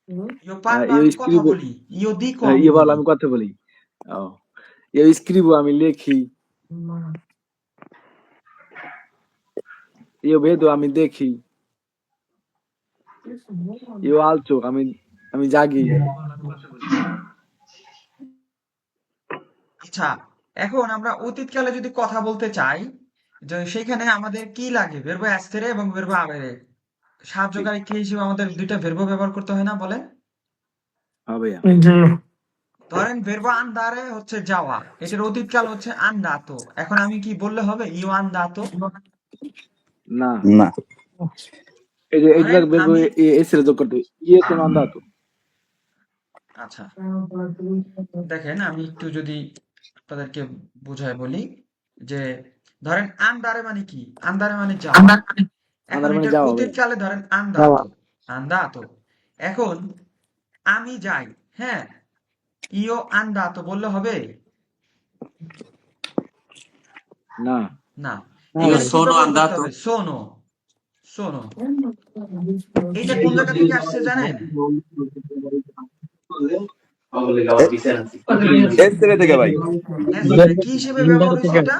Io parlo, io আমি কথা scrivo, বলি। Io dico, আমি io parlo, বলি। আমি কথা বলি। Oh. Io scrivo, আমি লেখি। Io vedo, আমি দেখি। Io alzo, আমি জাগি। আচ্ছা, এখন আমরা অতীতকালে যদি কথা বলতে চাই, যে সেখানে আমাদের কি লাগে? ভার্ব essere এবং ভার্ব avere। সাহায্যকারী ক্রিয়া হিসেবে আমাদের দুইটা ভার্ব ব্যবহার করতে হয় না বলেন? হ্যাঁ ভাইয়া। জি। ধরেন ভার্ব andare হচ্ছে যাওয়া। এটার অতীতকাল হচ্ছে andato। এখন আমি কি বললে হবে? Io andato? না, না। ধরেন এইটা বের আমি করে এসে যোগ করতে হবে। ইয়ে তো mandato। আচ্ছা, দেখেন আমি একটু যদি আপনাদেরকে বুঝায় বলি যে ধরেন আন্দারে মানে কি? আন্দারে মানে যাওয়া। এখন আন্দার মানে এটার যাওয়া ভাইয়া। অতীতকালে ধরেন আন্দাতো, আন্দাতো। এখন আমি যাই, হ্যাঁ, ইও আন্দাতো বললে হবে? না। না। Io এখানে কি sono ব্যবহার করতে andato. হবে? সোনো, সোনো। এইটা কোন জায়গা থেকে আসছে জানেন? এসরে থেকে ভাই। এসরে কি হিসেবে ব্যবহার হয়েছে থেকে এটা?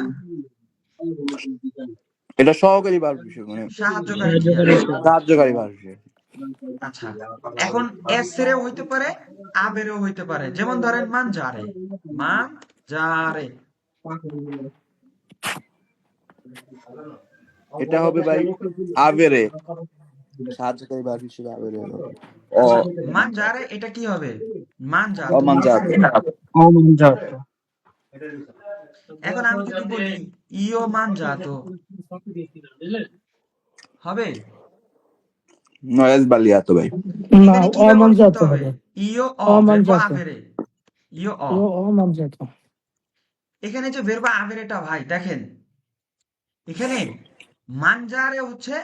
এটা সহকারী ভার্ব হিসেবে মানে সাহায্যকারী ক্রিয়া। সাহায্যকারী ভার্ব হিসেবে। আচ্ছা, এখন এসরেও হইতে পারে, আবেরেও হইতে পারে। যেমন ধরেন মানজারে, মানজারে। এটা হবে ভাই আভেরে, সাহায্যকারী ভার্ব হিসেবে আভেরে হবে। আচ্ছা, মানজারে এটা কি হবে? মানজাতো। অমানজাত। এখন আমি যদি বলি ইও মানজাতো হবে? নয়েজ বালিয়াতো ভাই। না, এখানে কি ব্যবহার করতে অমানজাত হবে? হবে। ইও ভার্ব অমানজাত। আভেরে। ইও অমানজাত। এখানে যে ভার্ব আভেরেটা ভাই দেখেন, এখানে মানজারে হচ্ছে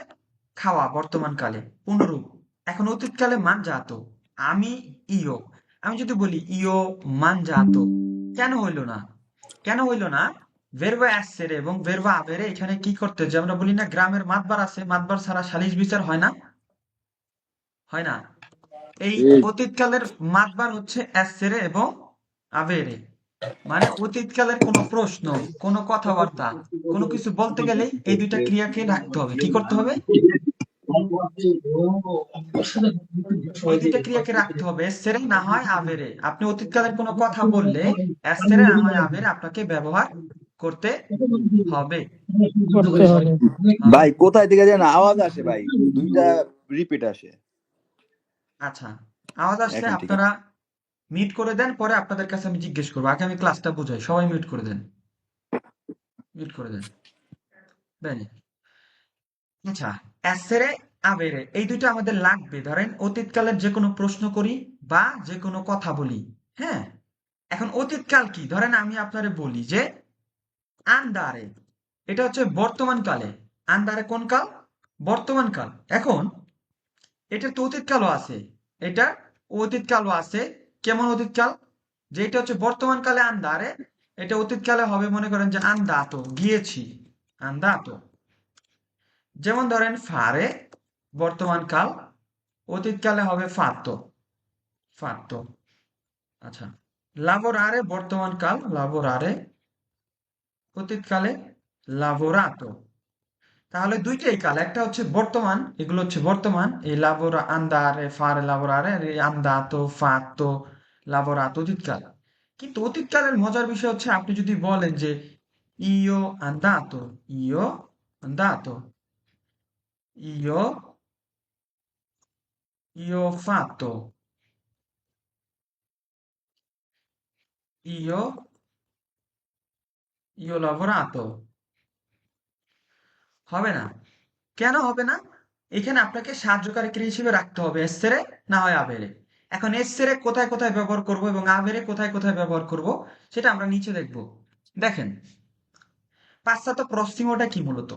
খাওয়া বর্তমান কালে পুনরূপ। এখন অতীতকালে মানজাতো। আমি ইও, আমি যদি বলি ইও মানজাতো, কেন হইল না? কেন হইল না? ভার্ব essere এবং ভার্ব avere এখানে কি করতে, যে আমরা বলি না গ্রামের মাতবার আছে, মাতবার ছাড়া সালিস বিচার হয় না, হয় না। এই ঠিক। অতীতকালের মাতবার হচ্ছে essere এবং avere। মানে অতীতকালের কোনো প্রশ্ন, কোনো কথাবার্তা, কোনো কিছু বলতে গেলেই এই দুইটা ক্রিয়াকে রাখতে হবে। কি করতে হবে? ওই দুইটা ক্রিয়াকে রাখতে হবে, এসেরে না হয় আভেরে। আপনি অতীতকালের কোনো কথা বললে এসেরে না হয় আভেরে আপনাকে ব্যবহার করতে হবে, করতে হবে। হবে। ভাই কোথায় থেকে যেন আওয়াজ আসে ভাই, দুইটা রিপিট আসে আচ্ছা, আওয়াজ আসলে এখান থেকে। আপনারা মিউট করে দেন, পরে আপনাদের কাছে আমি জিজ্ঞেস করবো। আগে আমি ক্লাসটা বুঝাই, সবাই মিউট করে দেন, মিউট করে দেন। দেন। আচ্ছা, এসেরে আভেরে এই দুইটা আমাদের লাগবে। ধরেন অতীতকালের যে কোনো প্রশ্ন করি বা যে কোনো কথা বলি, হ্যাঁ। এখন অতীতকাল কি? ধরেন আমি আপনারে বলি যে আন্দারে, এটা হচ্ছে বর্তমান কালে। আন্দারে কোন কাল? বর্তমান কাল। এখন এটা তো অতীতকালও আছে, এটা অতীতকালও আছে। কেমন অতীতকাল? যে এটা হচ্ছে বর্তমান কালে আন্দারে, এটা অতীতকালে হবে মনে করেন যে আন্দাতো, গিয়েছি, আন্দাতো। যেমন ধরেন ফারে বর্তমান কাল, অতীতকালে হবে ফাত্তো, ফাত্তো। আচ্ছা, লাবোরারে বর্তমান কাল, লাবোরারে, অতীতকালে লাবোরাতো। তাহলে দুইটাই কাল, একটা হচ্ছে বর্তমান, এগুলো হচ্ছে বর্তমান, এই লাবোরা আন্দারে ফারে লাবোরারে, আর এই আন্দাতো ফাত্তো লাবোরাতো অতীতকাল। কিন্তু অতীতকালের মজার বিষয় হচ্ছে আপনি যদি বলেন যে ইয়ো আন্দাতো, ইয়ো আন্দাতো, ইয়ো ইয়ো ফাত্তো, ইয়ো ইয়ো লাবোরাতো, হবে না। কেন হবে না? এখানে আপনাকে সাহায্যকারী ক্রিয়া হিসেবে রাখতে হবে এসেরে না হয় আবেরে। এখন এসেরে কোথায় কোথায় ব্যবহার করব এবং আবেরে কোথায় কোথায় ব্যবহার করব সেটা আমরা নিচে দেখব। দেখেন, পাশ্চাত্য পশ্চিমটা কি মূলত?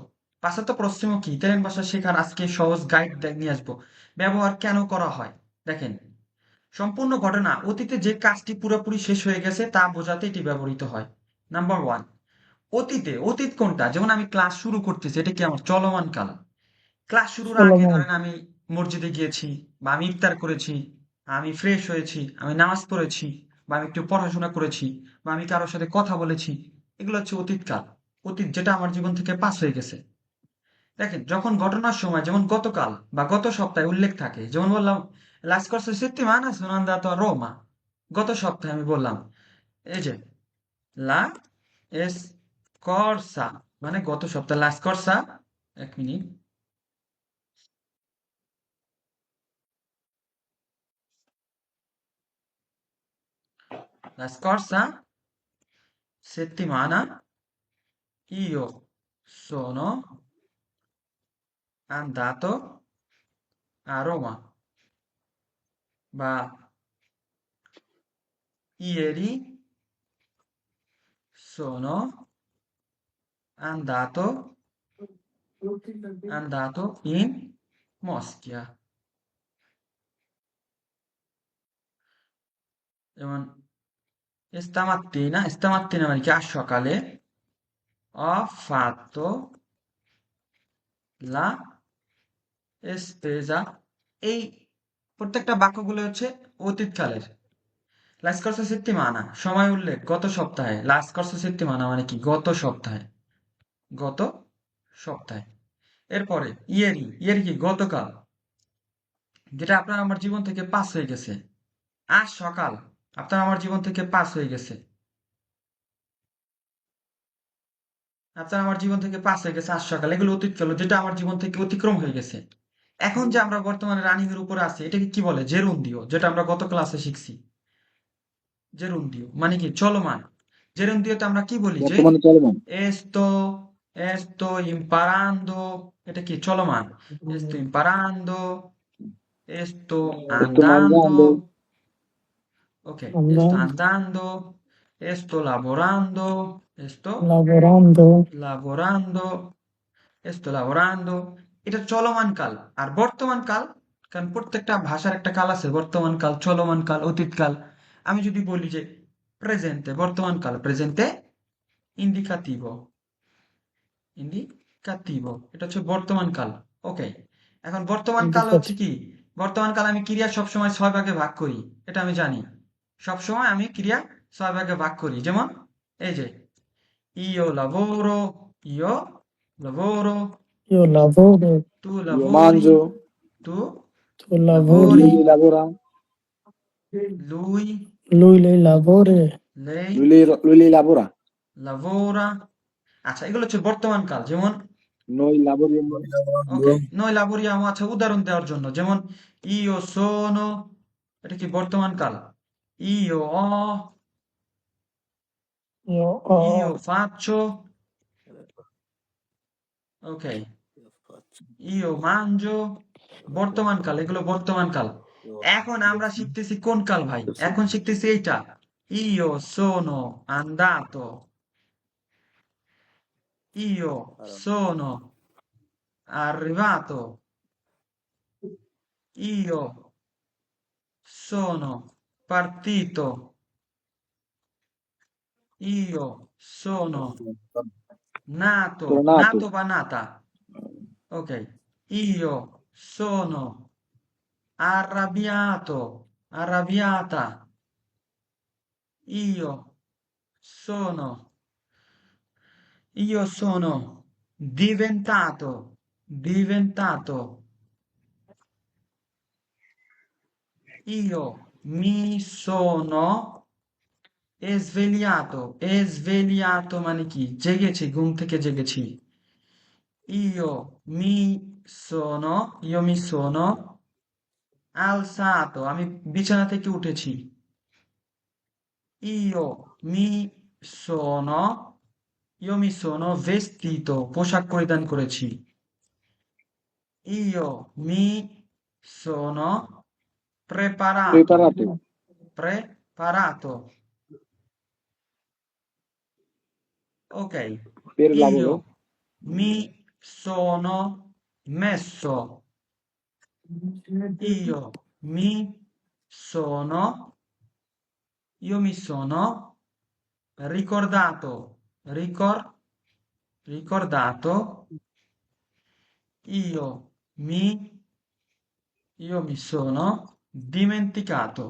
পাশ্চাত্য পশ্চিম কি? ইতালিয়ান ভাষা শেখার আজকে সহজ গাইড নিয়ে আসবো। ব্যবহার কেন করা হয়? দেখেন, সম্পূর্ণ ঘটনা অতীতে যে কাজটি পুরোপুরি শেষ হয়ে গেছে তা বোঝাতে এটি ব্যবহৃত হয়। নাম্বার ওয়ান, অতীতে। অতীত কোনটা? যেমন আমি ক্লাস শুরু করতেছি, এটা কি আমার চলমান কাল। ক্লাস শুরুর আগে চলমান। ধরেন আমি মসজিদে গিয়েছি বা আমি ইফতার করেছি, আমি ফ্রেশ হয়েছি, আমি নামাজ পড়েছি, বা আমি একটু পড়াশোনা করেছি, বা আমি কারোর সাথে কথা বলেছি, এগুলো হচ্ছে অতীতকাল। অতীত যেটা আমার জীবন থেকে পাস হয়ে গেছে। দেখেন, যখন ঘটনার সময় যেমন গতকাল বা গত সপ্তাহে উল্লেখ থাকে, যেমন বললাম la scorsa settimana sono andato a Roma, গত সপ্তাহে আমি বললাম, এই যে la scorsa মানে গত সপ্তাহ, la scorsa, এক minute, la scorsa settimana io sono andato a Roma, বা ieri sono andato in Moschia, যেমন stamattina মানে কি আজ সকালে, ho fatto la spesa, এই প্রত্যেকটা বাক্যগুলো হচ্ছে অতীতকালের। la scorsa settimana সময় উল্লেখ গত সপ্তাহে, la scorsa settimana মানে কি গত সপ্তাহে, গত সপ্তাহে। এরপরে ইয়েরি কি গতকাল, যেটা আপনার আমার জীবন থেকে পাস হয়ে গেছে। আজ সকাল আপনার আমার জীবন থেকে পাস হয়ে গেছে, আপনার আমার জীবন থেকে পাস হয়ে গেছে আজ সকাল, এগুলো অতীতকাল যেটা আমার জীবন থেকে অতিক্রম হয়ে গেছে। এখন যে আমরা বর্তমানে রানিং এর উপরে আছি, এটাকে কি বলে? জেরুন্দিও, যেটা আমরা গত ক্লাসে শিখছি। জেরুন্দিও মানে কি চলমান। জেরুন্দিওতে আমরা কি বলি যে বর্তমানে চলমান। এস্তো এস্তো ইম্পারান্দো, এটা কি চলমান। এস্তো ইম্পারান্দো, এস্তো Sto আন্দান্দো, mangiando, ওকে, এস্তো andando, আন্দান্দো, এস্তো লাবোরান্দো, এস্তো lavorando, লাবোরান্দো, esto lavorando, এটা চলমান কাল। আর বর্তমান কাল, কারণ প্রত্যেকটা ভাষার একটা কাল আছে, বর্তমান কাল, চলমান কাল, অতীত কাল। আমি যদি বলি যে প্রেজেন্টে, বর্তমান কাল, প্রেজেন্টে ইন্ডিকাটিভো, ইন্ডিকাটিভো, এটা হচ্ছে বর্তমান কাল। ওকে, এখন বর্তমান কাল হচ্ছে indicativo, কি? বর্তমান কাল আমি ক্রিয়া সবসময় 6 ভাগে ভাগ করি, এটা আমি জানি। সবসময় আমি ক্রিয়া 6 ভাগে ভাগ করি, যেমন এই যে io lavoro, io lavoro, io lavoro, tu io lavori, mangio, tu tu lavori, lui lavori, lavora, lui, lei lavora, lei lui lei lavora, lavora। আচ্ছা, এগুলো হচ্ছে বর্তমান কাল, যেমন noi lavoriamo, ওকে, noi lavoriamo, আচ্ছা উদাহরণ দেওয়ার জন্য, যেমন io sono, এটা কি বর্তমান কাল। io ho, io io ho, faccio, ওকে, io mangio, বর্তমান কাল, এগুলো বর্তমান কাল। এখন আমরা শিখতেছি কোন কাল ভাই? এখন শিখতেছি এইটা, io sono andato, io sono arrivato, io sono partito, io sono nato, sono nato, nato va nata, ok, io sono arrabbiato, arrabbiata, io sono, io sono diventato, diventato, io mi sono e svegliato মানে কি? জেগেছি, ঘুম থেকে জেগেছি। io mi sono alzato, আমি বিছানা থেকে উঠেছি। io mi sono, io mi sono vestito, পোশাক পরিধান করেছি। io mi sono preparato, preparato preparato, ok. per il Io lavoro, mi sono messo, io mi sono, io mi sono ricordato, ricordato, io mi, io mi sono dimenticato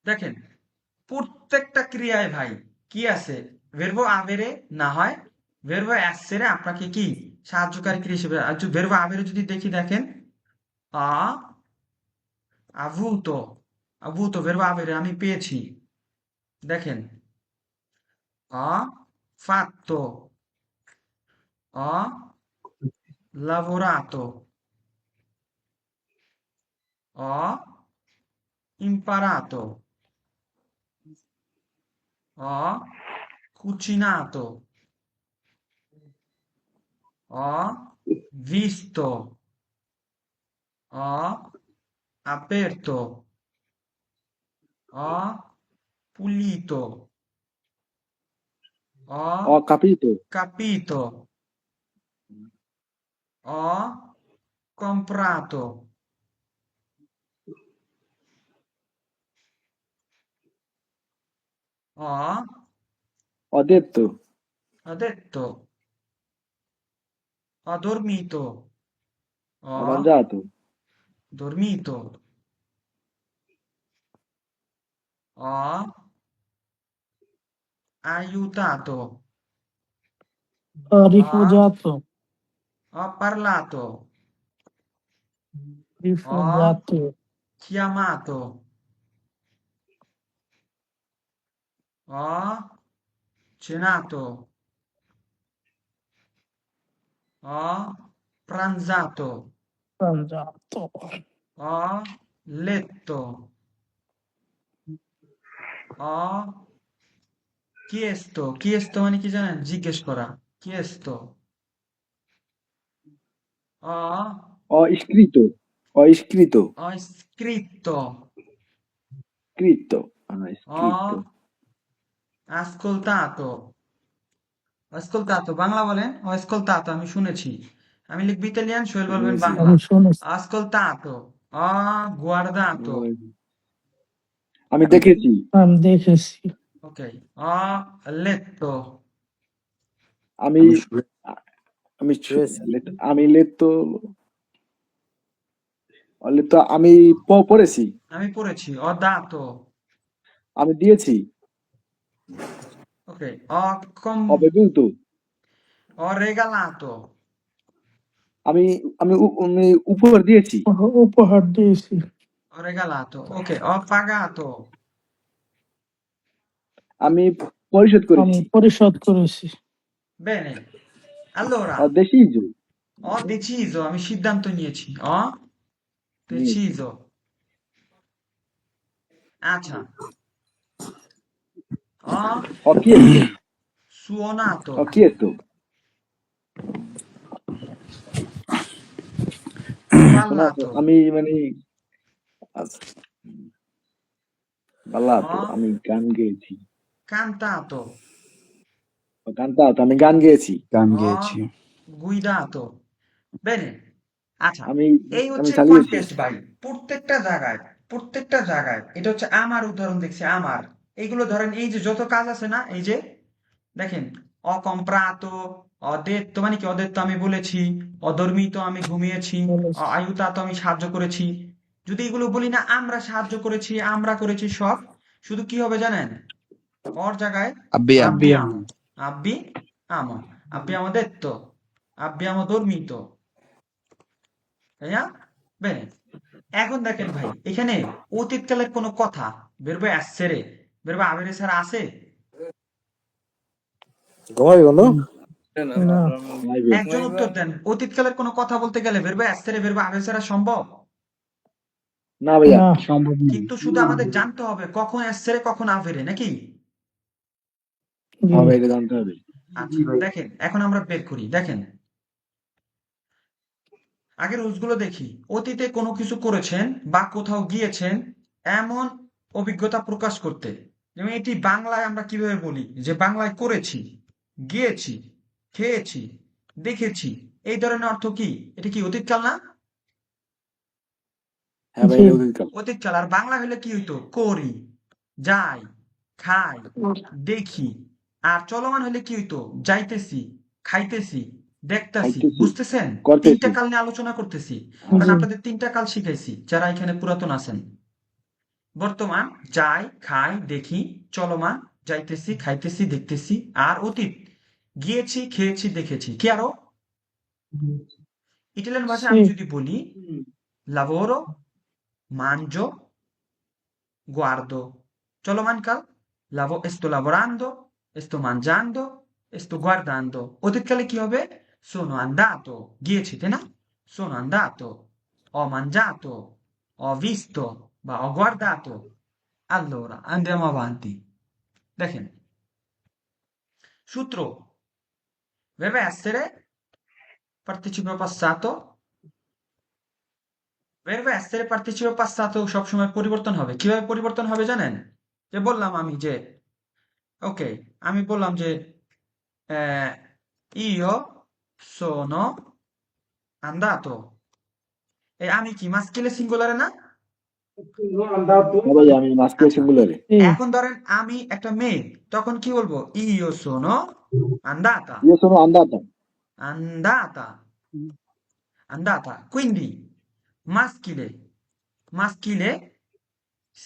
দেখেন প্রত্যেকটা ক্রিয়ায় ভাই কি আছে verb আভেরে না হয় ভার্ব এসেরে আপনাকে কি সাহায্যকারী ক্রিয়া হিসেবে আর ভার্ব আভেরে যদি দেখি দেখেন আ avuto avuto ভার্ব আভেরে আমি পেয়েছি দেখেন ho fatto ho lavorato ho imparato ho cucinato ho visto ho aperto ho pulito ho Ho capito. capito ho comprato ho Ho detto ho dormito ho ho mangiato, dormito ho aiutato Ha ho rifugiato. ho parlato ho Rifugiato. chiamato ho cenato ho pranzato Mangiato. ho letto ho chiesto মানে কি জানেন জিজ্ঞেস করা chiesto ho ho iscritto, ho iscritto, ho scritto scritto, scritto. ho ascoltato ascoltato Bangla বলেন ho ascoltato আমি শুনেছি আমি লিখবো ইতালিয়ান সোহেল বলবেন শুনেছি। বাংলা আমি শুনেছি। ascoltato ho guardato আমি দেখেছি, আমি দেখেছি। ok ho letto আমি আমি শুনে আমি শুনেছি। আমি letto, ho letto, আমি পড়েছি, আমি পড়েছি ho dato আমি দিয়েছি, ok ho bevuto, ho regalato আমি আমি উপহার দিয়েছি, উপহার দিয়েছি। ho regalato ok ho pagato আমি পরিশোধ আমি করেছি, পরিশোধ করেছি। bene allora ho deciso, ho deciso আমি সিদ্ধান্ত নিয়েছি ho নিয়েছি, deciso আচ্ছা ho ho chiesto, suonato ho chiesto, ho শোনাতো, ballato আমি মানে আচ্ছা, বাল্লাতো, ho আমি গান গেয়েছি, cantato গানটাতো, আমি গান গেয়েছি, গান ho গেয়েছি। guidato bene আচ্ছা আমি এই আমি হচ্ছে চালিয়েছি, কন্টেক্সট ভাই প্রত্যেকটা জায়গায় এটা হচ্ছে আমার উদাহরণ দেখছি আমার এইগুলো ধরেন এই যে যত কাজ আছে না এই যে দেখেন অকম্প্রাতো অদেত্ত মানে কি অদেত্ত আমি বলেছি অধর্মিত আমি ঘুমিয়েছি বলেছি। আয়ুতাত আমি সাহায্য করেছি যদি এগুলো বলি না আমরা সাহায্য করেছি আমরা করেছি সব শুধু কি হবে জানেন ওর জায়গায় Abbiamo. abbiamo আব্বি আমো abbiamo detto abbiamo dormito তাই না বেনে এখন দেখেন ভাই এখানে অতীতকালের কোনো কথা বেরবে আসছে রে বেরবে আবেরে স্যার আছে ঘুমাবি বন্ধু? না, একজন উত্তর দেন অতীতকালের কোনো কথা বলতে গেলে বেরবে আসছে রে বেরবে আবেরে ছাড়া সম্ভব না ভাইয়া, না, কিন্তু শুধু আমাদের জানতে হবে কখন আসছে রে কখন আবেরে নাকি জি, হবে এটা জানতে হবে, আচ্ছা দেখেন এখন আমরা বের করি দেখেন আগে রুলসগুলো দেখি অতীতে কোনো কিছু করেছেন বা কোথাও গিয়েছেন এমন অভিজ্ঞতা প্রকাশ করতে যেমন এটি বাংলায় আমরা কিভাবে বলি যে বাংলায় করেছি গিয়েছি খেয়েছি দেখেছি এই ধরনের অর্থ কি এটা কি অতীতকাল না হ্যাঁ ভাই জি, এটা অতীতকাল, অতীতকাল আর বাংলা হলে কি হইতো করি যাই খাই দেখি আর চলমান হলে কি হইতো যাইতেছি খাইতেছি দেখতাছি, খাইতেছি, বুঝতেছেন? করতেছি। 3টা কাল নিয়ে আলোচনা করতেছি। কারণ জি। আপনাদের 3টা কাল শিখাইছি, যারা এখানে পুরাতন আছেন। বর্তমান, যাই, খাই, দেখি, চলমান, যাইতেছি, খাইতেছি, দেখতেছি, আর অতীত, গিয়েছি, খেয়েছি, দেখেছি। কি আরো? ইটালিয়ান ভাষায় সি। আমি যদি বলি lavoro, mangio, guardo. চলমান কাল sto lavorando, sto mangiando, sto guardando. অতীতকালে কি হবে? Sono andato, গিয়েছি, তাই না? Sono andato, ho mangiato, ho visto বা ho guardato. Allora, andiamo avanti. দেখেন, সূত্র, verbo essere, participio passato, verbo essere participio passato সবসময় পরিবর্তন হবে। কিভাবে পরিবর্তন হবে জানেন? যে বললাম আমি যে ওকে, আমি বললাম যে io sono andato। আমি কি মাস্কিলে সিঙ্গুলারে না? হ্যাঁ ভাই, আমি মাস্কে আচ্ছা, সিঙ্গুলারে। সি। এখন ধরেন আমি একটা মেয়ে, তখন কি বলবো? io sono andata, Io sono andato. andata, andata। Quindi maschile, maschile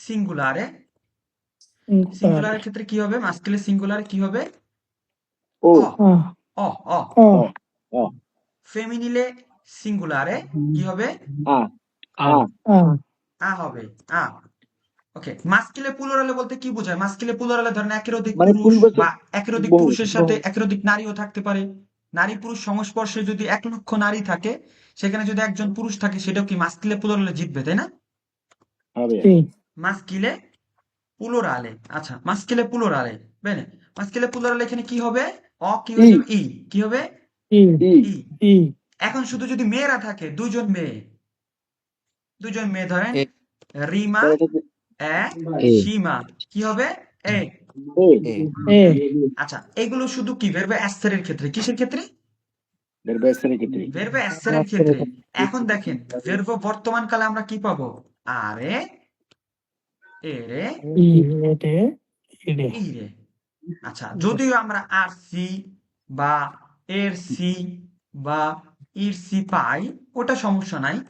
সিঙ্গুলারে, সিঙ্গুলারের ক্ষেত্রে কি হবে? মাস্কিলে সিঙ্গুলারে কি হবে? Oh, অ, অ, অ। oh, oh. ফেমিনিলে সিঙ্গুলারে কি হবে? Ah, ah. আ হবে, আ। ওকে, মাস্কিলে প্লুরালে বলতে কি বোঝায়? মাস্কিলে প্লুরালে ধরেন একের অধিক মানে পুরুষ পূর্ববর্তী বা একের অধিক বহু পুরুষের সাথে একের অধিক নারীও থাকতে পারে। নারী পুরুষ সংস্পর্শে যদি 1,00,000 নারী থাকে, সেখানে যদি একজন পুরুষ থাকে, সেটাও কি মাস্কিলে প্লুরালে জিতবে, তাই না? হবে। সি। মাস্কিলে প্লুরালে। আচ্ছা, মাস্কিলে প্লুরালে। বেনে, মাস্কিলে প্লুরালে এখানে কি হবে? কি হয়ে ই যাবে? ই। কি হবে? ই। ই ই। ই। এখন শুধু যদি মেয়েরা থাকে, দুজন মেয়ে ধরেন এ রিমা, তাহলে থাকে সীমা, কি হবে? এ। এ এ এ। আচ্ছা, এগুলো শুধু কি ভার্ব এসের ক্ষেত্রে? কিসের ক্ষেত্রে? ভার্ব এসের ক্ষেত্রে। ভার্ব এসের ক্ষেত্রে। এখন দেখেন, ভার্ব বর্তমান কালে আমরা কি পাবো? আরে, এরে, ই। এটে। ইরে। ইরে। আচ্ছা, যদিও আমরা আর সি বা এর সি বা ইর সি পাই, ওটা সমস্যা নাই,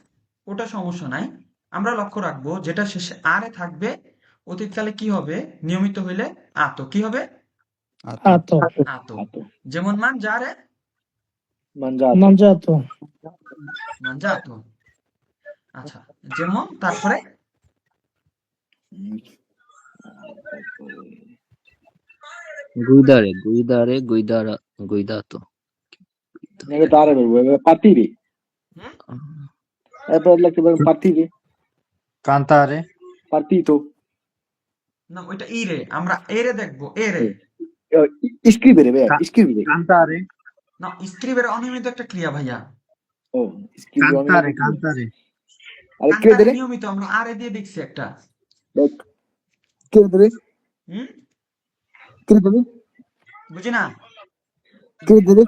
ওটা সমস্যা নাই। আমরা লক্ষ্য রাখবো যেটা শেষে আরে থাকবে, অতীতকালে কি হবে? নিয়মিত হইলে আতো। কি হবে? আতো আতো। আতো। আতো যেমন মান যারে, mangiato mangiato, mangiato। আচ্ছা, যেমন তারপরে Guidare, guidare, guidare, guidato. neanche dare verbo partire হুম? e poi লাগতে পারে partire Cantare, partito না, ওইটা ইরে, আমরা এরে দেখবো, এরে। iscrivere beh ca- iscrivere cantare, না, স্ক্রিবের অনিয়মিত একটা ক্রিয়া ভাইয়া। oh iscrivere ogni cantare, cantare. আরে কান্তারে credere নিয়মিত আমরা আরে দিয়ে দেখছি একটা। credere হুম? credere বুঝি না? credere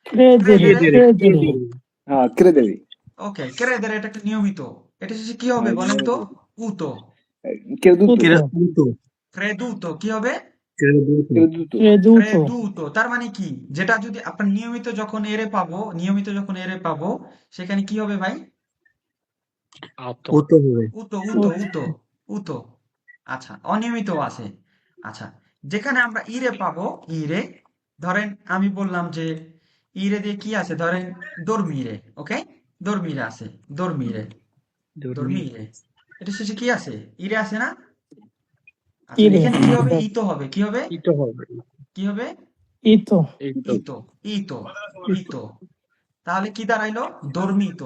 credere, ক্রেদেরে, credere, ah credere ওকে, ক্রেদেরে এটা একটা নিয়মিত। এটা শেষে কি হবে বলেন তো? উতো। creduto tutto, Creduto, ক্রেদুতো কি হবে? creduto. creduto creduto, ক্রেদুতো। তার মানে কি? যেটা যদি আপনার নিয়মিত যখন এরে পাবো, সেখানে কি হবে ভাই? Utto হবে। উতো। উতো। আচ্ছা, অনিয়মিত আছে। আচ্ছা, যেখানে আমরা ইরে পাবো, ইরে, ধরেন আমি বললাম যে ইরে দিয়ে কি আছে? ধরেন দর্মিরে, ওকে? দর্মিরে আছে, দর্মিরে, দর্মিরে। এটা শেষে কি আছে? ইরে আছে না? আচ্ছা, ire, এখানে কি হবে? ইতো হবে। কি হবে? ইটো হবে। কি হবে? ito, ইটো। ইতো, ইতো, ইতো। তাহলে কি দাঁড়াইলো? দর্মিত।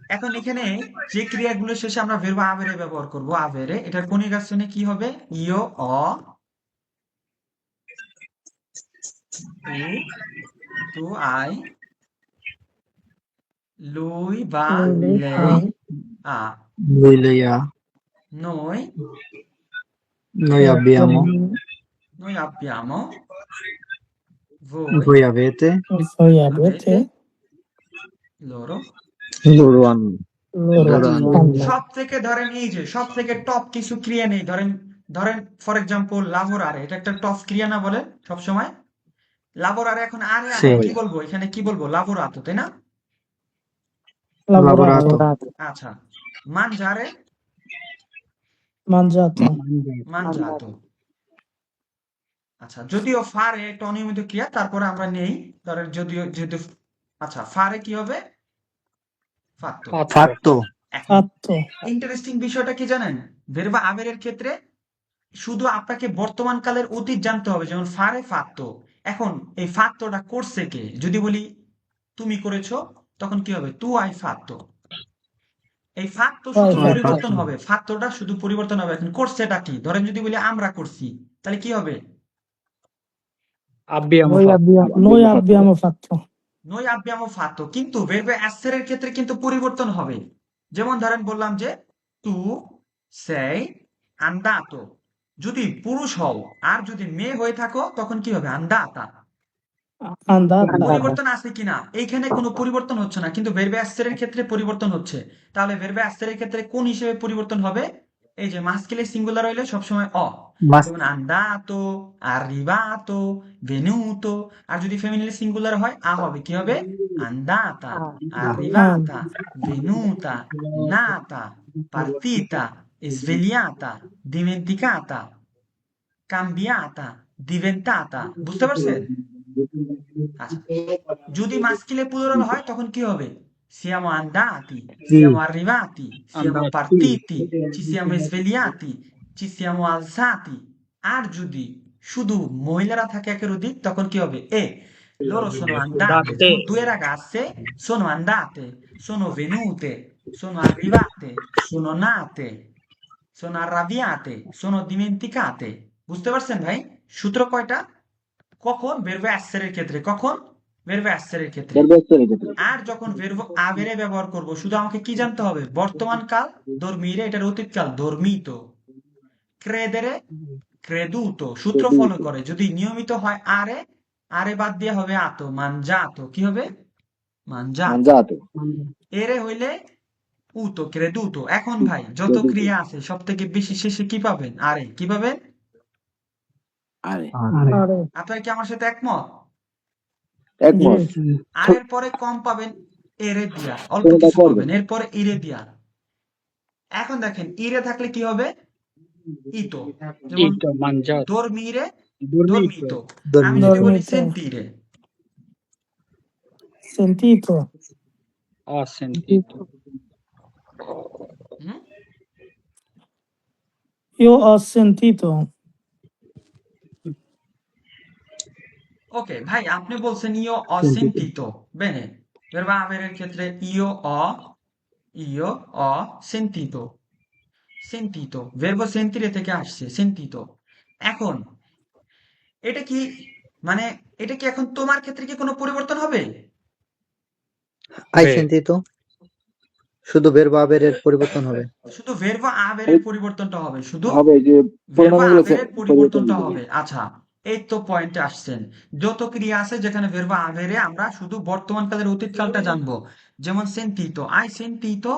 এখন এখানে যে ক্রিয়াগুলো শেষে আমরা ভেরব আভেরে ব্যবহার করব, আভেরে, এটার কনিগাসনে কি হবে? ইও, অ, তু, আই, lui বা lei, lei, a, Lui, lei ha. noi, Noi abbiamo. noi abbiamo, voi Voi avete. voi avete, avete, loro। Loro hanno. loro আচ্ছা, hanno, সব থেকে ধরেন এই যে সব থেকে টপ কিছু ক্রিয়া নেই, ধরেন ধরেন ফর এক্সাম্পল লাবোরারে, এটা একটা টস ক্রিয়া না বলে সবসময়? লাবোরারে এখন আরে Sì. কি বলবো, এখানে কি বলবো? লাবোরাতো, তাই না? Lavorato. আচ্ছা, মানজারে Mangiato. মানজাতো। আচ্ছা, যদিও ফারে একটা অনিয়মিত ক্রিয়া, তারপরে আমরা নেই। ধরেন যদিও যেহেতু আচ্ছা ফারে কি হবে? ফাত্তো। Fatto. এখন Fatto. ইন্টারেস্টিং বিষয়টা কি জানেন? ভেরবা আবেরের ক্ষেত্রে শুধু আপনাকে বর্তমান কালের অতীত জানতে হবে, যেমন ফারে ফাত্তো। এখন এই ফাত্তোটা করছে কে? যদি বলি তুমি করেছো, তখন কি হবে? তু আই ফাত্তো। এই ফাত্তো শুধু Hai পরিবর্তন fatto. হবে, ফাত্তোটা শুধু পরিবর্তন হবে। এখন করছেটা কি? ধরেন যদি বলি আমরা করছি, তাহলে কি হবে? Noi abbiamo fatto. noi abbiamo fatto, কিন্তু verbe essere এর ক্ষেত্রে কিন্তু পরিবর্তন হবে। যেমন ধরেন বললাম যে tu sei andato, যদি পুরুষ হও আর যদি মেয়ে হয়ে থাকো তখন কি হবে? andata। Andata. পরিবর্তন আছে কিনা? এইখানে কোনো পরিবর্তন হচ্ছে না, কিন্তু verbe essere এর ক্ষেত্রে পরিবর্তন হচ্ছে। তাহলে verbe essere এর ক্ষেত্রে কোন হিসেবে পরিবর্তন হবে? এই যে মাস্কিলে সিঙ্গুলার হইলে সবসময় অ, Mas যেমন andato, arrivato, venuto। আর যদি ফেমিনিন সিঙ্গুলার হয় আ হবে, কি হবে? andata, arrivata, venuta, nata, partita, svegliata, dimenticata, cambiata, diventata। বুঝতে পারছেন? আচ্ছা, যদি মাস্কিলে প্লুরাল হয় তখন কি হবে? siamo andati, siamo arrivati, siamo partiti, ci siamo svegliati, ci siamo alzati। আর যদি শুধু মহিলারা থাকে একের অধিক তখন কি হবে? loro sono andate, যেমন দুয়ের আগে আসছে sono andate, sono venute, sono arrivate, sono nate, sono arrabbiate, sono dimenticate। বুঝতে পারছেন ভাই? সূত্র কয়টা? কখন? verbo essere এর ক্ষেত্রে। কখন? verbo essere এর ক্ষেত্রে। আর যখন verbo avere ব্যবহার করব, শুধু আমাকে কি জানতে হবে? বর্তমান কাল dormire, এটার অতীত কাল dormito, credere creduto। সূত্র ফলো করে, যদি নিয়মিত হয় আরে, আরে বাদ দিয়ে হবে আতো, mangiato। কি হবে? mangiato। এরে হইলে উতো, creduto। এখন ভাই যত ক্রিয়া আছে সব থেকে বেশি শেষে কি পাবেন? আরে। কি পাবেন? আরে Are. আপনারা কি আমার সাথে একমত? একমত। Yes. আর এর পরে কম পাবেন এরে দিয়া, অল্প কিছু পাবেন। এরপরে ইরে দিয়া। এখন দেখেন ইরে থাকলে কি হবে? ইতো, যেমন dormire, dormito। আমি যদি বলি Dormito. sentire, Sentito. হুম? Io ho sentito. ওকে ভাই, আপনি বলছেন ইও অসেন্টিতো। বেনে, verbo avere এর ক্ষেত্রে io ho sentito, sentito verbo sentire থেকে আসছে sentito। এখন এটা কি, মানে এটা কি এখন তোমার ক্ষেত্রে কি কোনো পরিবর্তন হবে? hai sentito? শুধু verbo avere এর পরিবর্তন হবে। শুধু verbo avere এর পরিবর্তনটা হবে, শুধু হবে যে verbo পরিণামগুলো avere এর পরিবর্তনটা দিবে। হবে। আচ্ছা, এই তো পয়েন্টে আসছেন। যত ক্রিয়া আছে যেখানে verbo avere আমরা শুধু বর্তমান কালের অতীত কালটা জানবো, যেমন sentito, hai sentito,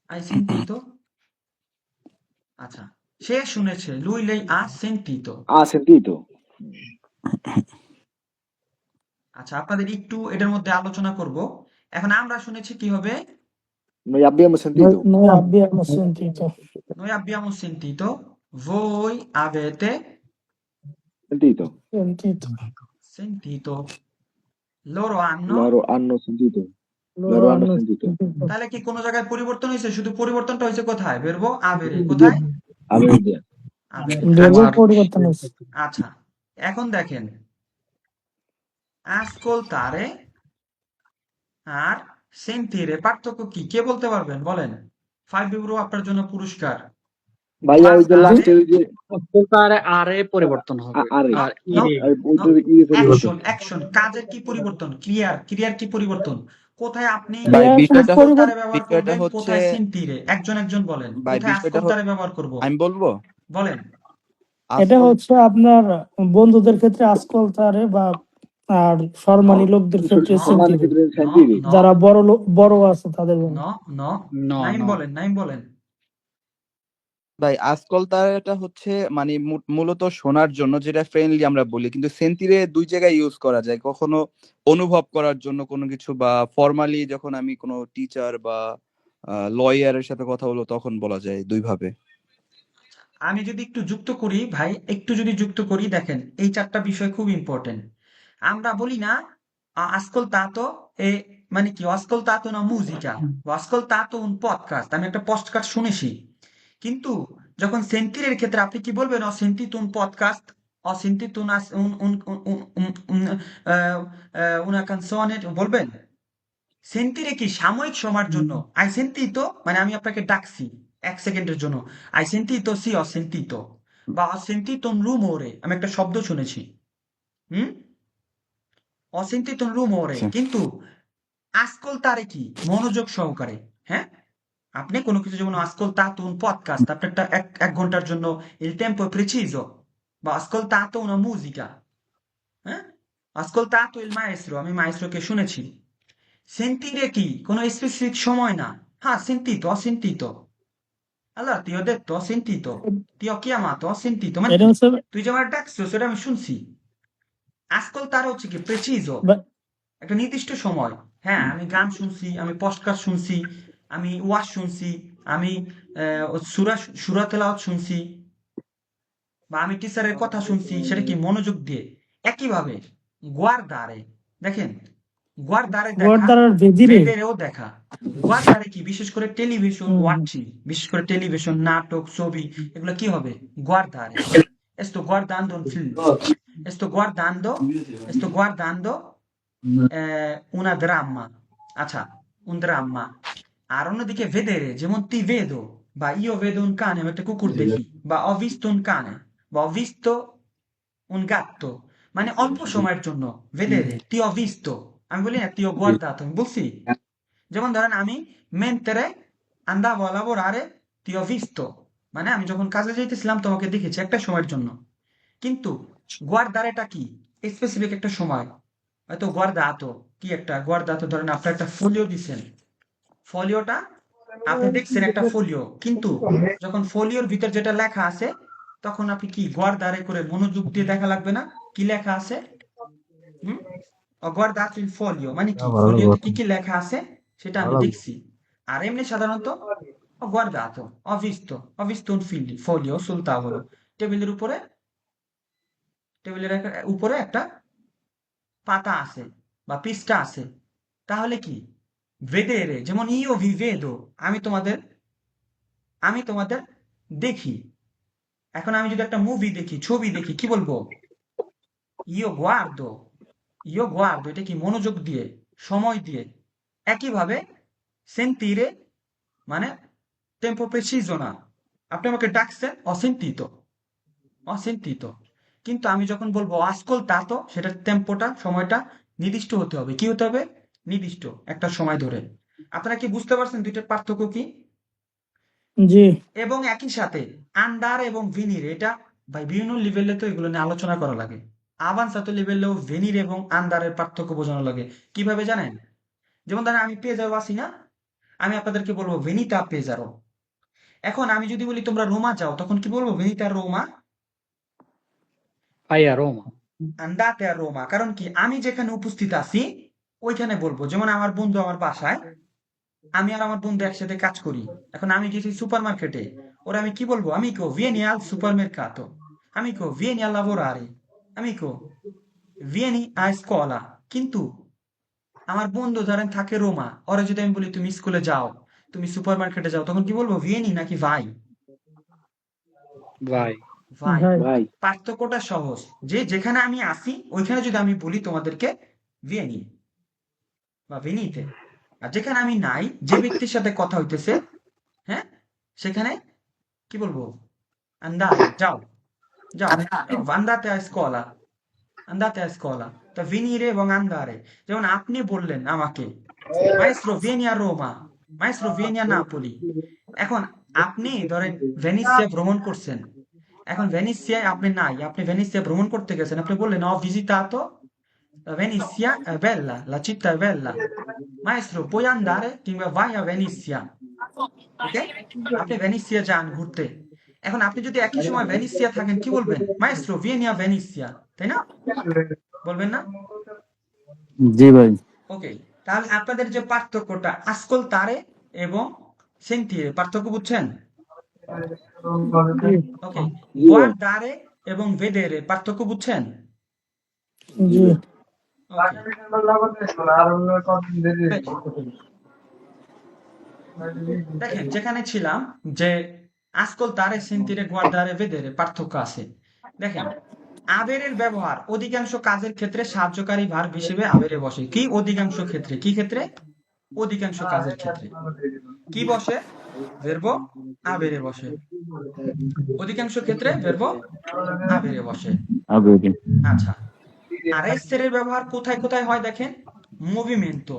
hai sentito। আচ্ছা, সে শুনেছে, lui lei ha sentito। sentito। আচ্ছা, আপনাদের একটু এটার মধ্যে আলোচনা করব। এখন আমরা শুনেছি কি হবে? Noi abbiamo sentito। Noi abbiamo sentito. Noi abbiamo sentito, voi avete Sentito। Sentito. sentito, loro hanno। Loro hanno sentito। Loro hanno sentito। sentito. তাহলে কি কোনো জায়গায় পরিবর্তন হয়েছে? শুধু পরিবর্তনটা হয়েছে কোথায়? verbo avere। কোথায়? Avete। avere। Verbo আচ্ছা, পরিবর্তন হয়েছে। আচ্ছা, এখন দেখেন ascoltare আর sentire পার্থক্য কি? কে বলতে পারবেন? বলেন। 5 ইউরো আপনার জন্য পুরস্কার। ভাইয়া ওই যে Guardare, লাস্টে ওই যে আরে পরিবর্তন হবে আরে আর no, ইরে no, অ্যাকশন, কাজের কি পরিবর্তন? ক্রিয়ার কি পরিবর্তন? কোথায় আপনি ভাই ক্রিয়ার কোনো বিষয়টা ascoltare ব্যবহার বিষয়টা করবেন, হচ্ছে কোথায় sentire? একজন বলেন। ভাই কোথায় বিষয়টা ascoltare ব্যবহার করব? আমি বলবো বলেন। এটা আসল হচ্ছে আপনার বন্ধুদের ক্ষেত্রে আজকালতারে বা আর সম্মানী লোকদের ক্ষেত্রে No, সম্মানের সেন্টিরে ক্ষেত্রে no, সেন্টিরি। no, যারা বড় আছে তাদের জন্য। no, no। ন নাইম ন বলেন, নাইম বলেন। ভাই আসকলতাটা হচ্ছে মানে মূলত শোনার জন্য, যেটা ফ্রেন্ডলি আমরা বলি, কিন্তু সেন্তিরে দুই জায়গায় ইউজ করা যায়। কখনো অনুভব করার জন্য কোনো কিছু, বা ফর্মালি যখন আমি কোনো টিচার বা লয়ারের সাথে কথা বলবো তখন বলা যায় দুই ভাবে। আমি যদি একটু যুক্ত করি ভাই, একটু যদি যুক্ত করি, দেখেন এই চারটা বিষয় খুব ইম্পর্টেন্ট। আমরা বলি না ascoltato e মানে কি ascoltato una musica বা ascoltato un podcast, আমি একটা পডকাস্ট শুনেছি। কিন্তু যখন সেন্টিরের ক্ষেত্রে আপনি কি বলবেন ho sentito un podcast, ho sentito una canzone বলবেন? সেন্টিরে কি সাময়িক সময়ের জন্য আই সেন্টিতো মানে আমি আপনাকে ডাকছি 1 সেকেন্ডের জন্য, আই সেন্টিতো সি ho sentito, বা ho sentito un rumore, আমি একটা শব্দ শুনেছি। হুম, ho sentito un rumore, আচ্ছা। কিন্তু ascoltare কি মনোযোগ সহকারে। হ্যাঁ, আপনি কোনো কিছু যেমন ascoltato un podcast, আপনি একটা এক ঘন্টার জন্য il tempo è preciso, বা ascoltato una musica, হ্যাঁ, ascoltato il maestro, আমি মাইস্ট্রোকে শুনেছি। সেন্টিরে কি কোনো স্পেসিফিক সময় না। হ্যাঁ, sentito, ho sentito, allora ti ho detto ho sentito, ti ho chiamato, ho sentito, মানে এটা কি হচ্ছে তুই যে আমার ডাকছো সেটা আমি শুনছি। ascoltare হচ্ছে কি preciso, বা- একটা নির্দিষ্ট সময়। হ্যাঁ, আমি গান শুনছি, আমি পডকাস্ট শুনছি, আমি ওয়াজ শুনছি, আমি সুরা সুরা তেলাওয়াত শুনছি, বা আমি টিচারের কথা শুনছি, সেটা কি মনোযোগ দিয়ে। একইভাবে গুয়ারদারে, দেখেন, গুয়ারদারে দেখা, গোয়ার্দার ভেদিরে। ভেদেরেও দেখা। গুয়ারদারে কি বিশেষ করে টেলিভিশন হুম, হুম। ওয়াচিং, বিশেষ করে টেলিভিশন নাটক ছবি, এগুলো কি হবে গুয়ারদারে। sto guardando un film, sto guardando, sto guardando una dramma, আচ্ছা, un dramma। আর অন্যদিকে ভেদেরে, যেমন ti vedo, বা io vedo un cane, আমি একটা কুকুর দেখি, বা ho visto un cane, বা ho visto un gatto, মানে অল্প সময়ের জন্য। ভেদেরে ti ho visto, আমি বলি না ti ho guardato, আমি বলছি। যেমন ধরেন আমি mentre andavo a lavorare ti ho visto, মানে আমি যখন কাজে যাইতেছিলাম তোমাকে দেখেছি একটা সময়ের জন্য। কিন্তু গুয়ারদারেটা কি স্পেসিফিক একটা সময়, হয়তো গুয়ারদাতো কি একটা গুয়ারদাতো, ধরেন আপনার একটা ফোলিও দিছেন, ফোলিওটা আপনি দেখছেন একটা ফোলিও, কিন্তু যখন ফোলিওর ভিতর যেটা লেখা আছে তখন আপনি কি গুয়ারদারে করে মনোযোগ দিয়ে দেখা লাগবে না কি লেখা আছে। হুম, guardato il foglio মানে কি ফোলিওতে কি কি লেখা আছে সেটা আমি দেখছি। আর এমনি সাধারণত ho visto un foglio sul tavolo, টেবিলের উপরে, উপরে একটা পাতা আছে বা পৃষ্ঠা আছে। তাহলে কি vedere, যেমন io vi vedo, আমি তোমাদের, আমি তোমাদের দেখি। এখন আমি যদি একটা মুভি দেখি, ছবি দেখি, কি বলবো? io guardo, io guardo, এটা কি মনোযোগ দিয়ে, সময় দিয়ে। একইভাবে sentire মানে tempo preciso না, আপনি আমাকে ডাকছেন ho sentito, ho sentito, কিন্তু আমি যখন বলবো ascoltato, সেটার টেম্পোটা, সময়টা নির্দিষ্ট হতে হবে। কি হতে হবে? নির্দিষ্ট একটা সময় ধরে। আপনারা কি বুঝতে পারছেন দুইটার পার্থক্য কি? জি। এবং একই সাথে আন্ডার এবং ভিনির, এটা ভাই বিভিন্ন লেভেলে তো এগুলো নিয়ে আলোচনা করা লাগে। আভান্সাতো লেভেলেও ভেনির এবং আন্ডারের পার্থক্য বোঝানো লাগে। কিভাবে জানেন? যেমন ধরেন আমি পেজারো আছি না, আমি আপনাদেরকে বলবো ভেনিতা পেজারো। এখন আমি যদি বলি তোমরা রোমা যাও, তখন কি বলবো? ভেনিতা রোমা, Vai a Roma. আন্দাতে আর রোমা। কারণ কি আমি যেখানে উপস্থিত আছি ওইখানে বলবো। যেমন আমার বন্ধু আমার বাসায়, আমি আর আমার বন্ধু একসাথে কাজ করি। এখন আমি গেছি সুপার মার্কেটে, ওরা আমি কি বলবো? আমিকো vieni al supermercato, আমিকো vieni a lavorare, আমিকো vieni a scuola। কিন্তু আমার বন্ধু ধরেন থাকে রোমা, ওরা যদি আমি বলি তুমি স্কুলে যাও, তুমি সুপার মার্কেটে যাও, তখন কি বলবো? vieni নাকি ভাই? Vai. ভাই। ভাই। ভাই পার্থক্যটা সহজ, যে যেখানে আমি আসি ওইখানে যদি আমি বলি তোমাদেরকে vieni বা venite, আর যেখানে আমি নাই, যে ব্যক্তির সাথে কথা হইতেছে, হ্যাঁ, সেখানে কি বলবো? andare, যাও, যাও, andate a scuola, andate a scuola। তা venire এবং andare, যেমন আপনি বললেন আমাকে maestro vieni a Roma, maestro vieni a Napoli। এখন আপনি ধরেন ভেনিসিয়া ভ্রমণ করছেন, এখন ভেনিসিয়ায় আপনি নাই, আপনি ভেনিসিয়া ভ্রমণ করতে গেছেন, আপনি বললেন ho visitato Venezia, è bella, la città è bella, maestro puoi andare, কিংবা vai a Venezia, ওকে, আপনি ভেনিসিয়া যান ঘুরতে। এখন আপনি যদি একই সময় ভেনিসিয়া থাকেন কি বলবেন? মাইস্ট্রো ভিয়েনিয়া ভেনিসিয়া, তাই না? বলবেন না? জি ভাই। ওকে, তাহলে আপনাদের যে পার্থক্যটা আসকোলতারে এবং সেন্তিরে পার্থক্য বুঝছেন? জি ওকে, গুয়ার্দারে এবং ভেদেরে পার্থক্য বুঝছেন? জি ওকে, দেখেন যেখানে ছিলাম যে আসকোলতারে সেন্তিরে গুয়ার্দারে ভেদেরে পার্থক্য আছে। দেখেন আবেরের ব্যবহার অধিকাংশ কাজের ক্ষেত্রে সাহায্যকারী ভার্ব হিসেবে আবেরে বসে। কি অধিকাংশ ক্ষেত্রে? কি ক্ষেত্রে? অধিকাংশ কাজের ক্ষেত্রে কি বসে? ভের্ব আবেরে বসে। অধিকাংশ ক্ষেত্রে ভের্ব আবেরে বসে। আচ্ছা, আর এর ব্যবহার কোথায় কোথায় হয় দেখেন? মুভিমেন্টো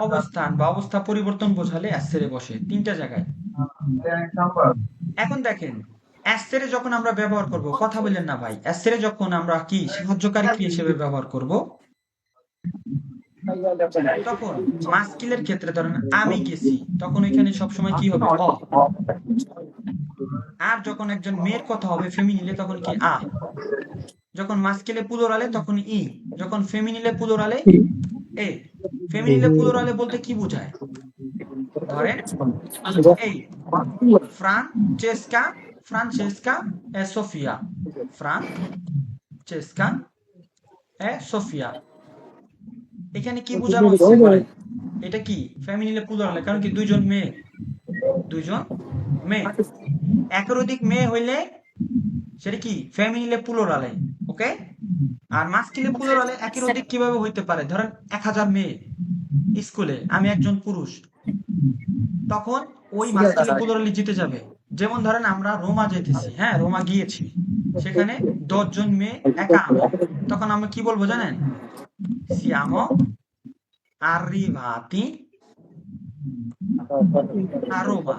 অবস্থান বা অবস্থা পরিবর্তন বোঝালে এসেরে বসে 3টা জায়গায়। এখন দেখেন এসেরে যখন আমরা ব্যবহার করব, কথা বললেন না ভাই, এসেরে যখন আমরা কি সাহায্যকারী ক্রিয়া হিসেবে ব্যবহার করব তখন মাস্কিলের ক্ষেত্রে ধরেন আমি গেছি, তখন ওইখানে সবসময় কি হবে? অ। আর যখন একজন মেয়ের কথা হবে ফেমিনিলে তখন কি আ। যখন মাস্কিলে প্লুরালে তখন ই, যখন ফেমিনিলে প্লুরালে এ। ফেমিনিলে প্লুরালে বলতে কি বোঝায়? ধরেন এই ফ্রানচেস্কা, ফ্রানচেস্কা এ সোফিয়া, ফ্রানচেস্কা এ সোফিয়া, এখানে কি বোঝানো হচ্ছে বলেন? এটা কি ফেমিনিলে প্লুরালে, কারণ কি দুইজন মেয়ে, দুইজন মেয়ে। একাধিক মেয়ে হইলে সেটা কি ফেমিনিলে প্লুরালে, ওকে? আর মাস্কিলে প্লুরালে একের অধিক কিভাবে হইতে পারে? ধরেন 1000 মেয়ে স্কুলে, আমি একজন পুরুষ, তখন ওই মাস্কিলে প্লুরালে জিতে যাবে। যেমন ধরেন আমরা রোমা যেতেছি, হ্যাঁ রোমা গিয়েছি, সেখানে 10 জন মেয়ে একা আমি, তখন আমরা কি বলবো জানেন? সিয়ামো arrivati a Roma,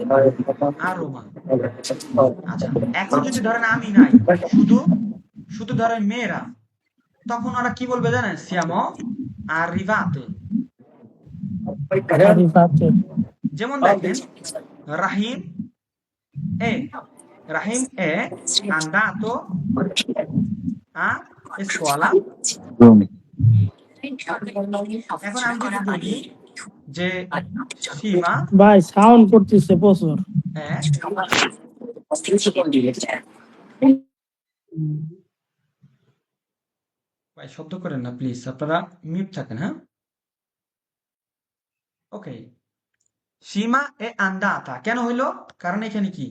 a Roma। আচ্ছা, এখন যদি ধরেন আমি নাই, শুধু শুধু ধরেন মেয়েরা, তখন ওরা কি বলবে জানেন? সিয়ামো arrivate। arrivate যেমন দেখেন রাহিম এ রাহিম এ andato a scuola। এখন আমি যদি বলি যে সীমা ভাই সাউন্ড করতেছে প্রচুর। ভাই শব্দ করেন না প্লিজ, আপনারা মিউট থাকেন, হ্যাঁ? ওকে, সীমা এ আন্দাতা কেন হইলো? কারণ এখানে কি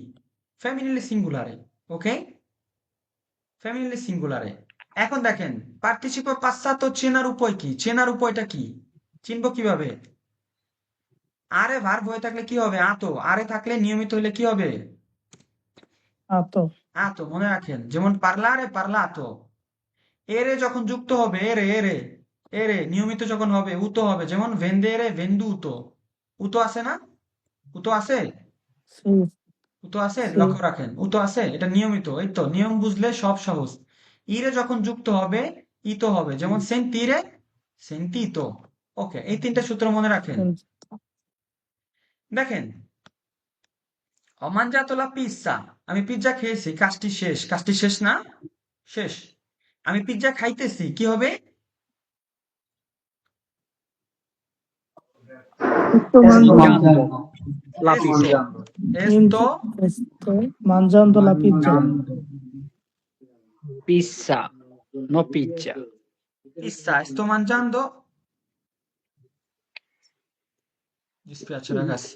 ফেমিনিলে সিঙ্গুলারে, ওকে? ফেমিনিলে সিঙ্গুলারে। এখন দেখেন পার্টিসিপল পাশ্চাত্য চেনার উপায় কি? চেনার উপায়টা কি? চিনবো কিভাবে? আরে ভার্ব হয়ে থাকলে কি হবে? আতো। আরে থাকলে নিয়মিত হলে কি হবে? আতো আতো, মনে রাখেন। যেমন পার্লারে পার্লাতো, এরে যখন যুক্ত হবে এরে এরে এরে নিয়মিত যখন হবে উতো হবে। যেমন ভেন্দেরে ভেন্দু উতো, উতো আছে না? উতো আছে? সি উতো আছে, সি লক্ষ্য রাখেন, উতো আছে, এটা নিয়মিত। এই তো নিয়ম বুঝলে সব সহজ। ইরে যখন যুক্ত হবে ইতো হবে, যেমন সেন্তিরে সেন্তিতো। ওকে, এই 3টা সূত্র মনে রাখেন। দেখেন অমানজাতলা পিজ্জা, আমি পিজ্জা খেয়েছি, কাজটি শেষ। কাজটি শেষ না? শেষ। আমি পিজ্জা খাইতেছি, কি হবে? এস্তো mangiando la pizza Pizza, no pizza. sto mangiando, dispiace ragazzi,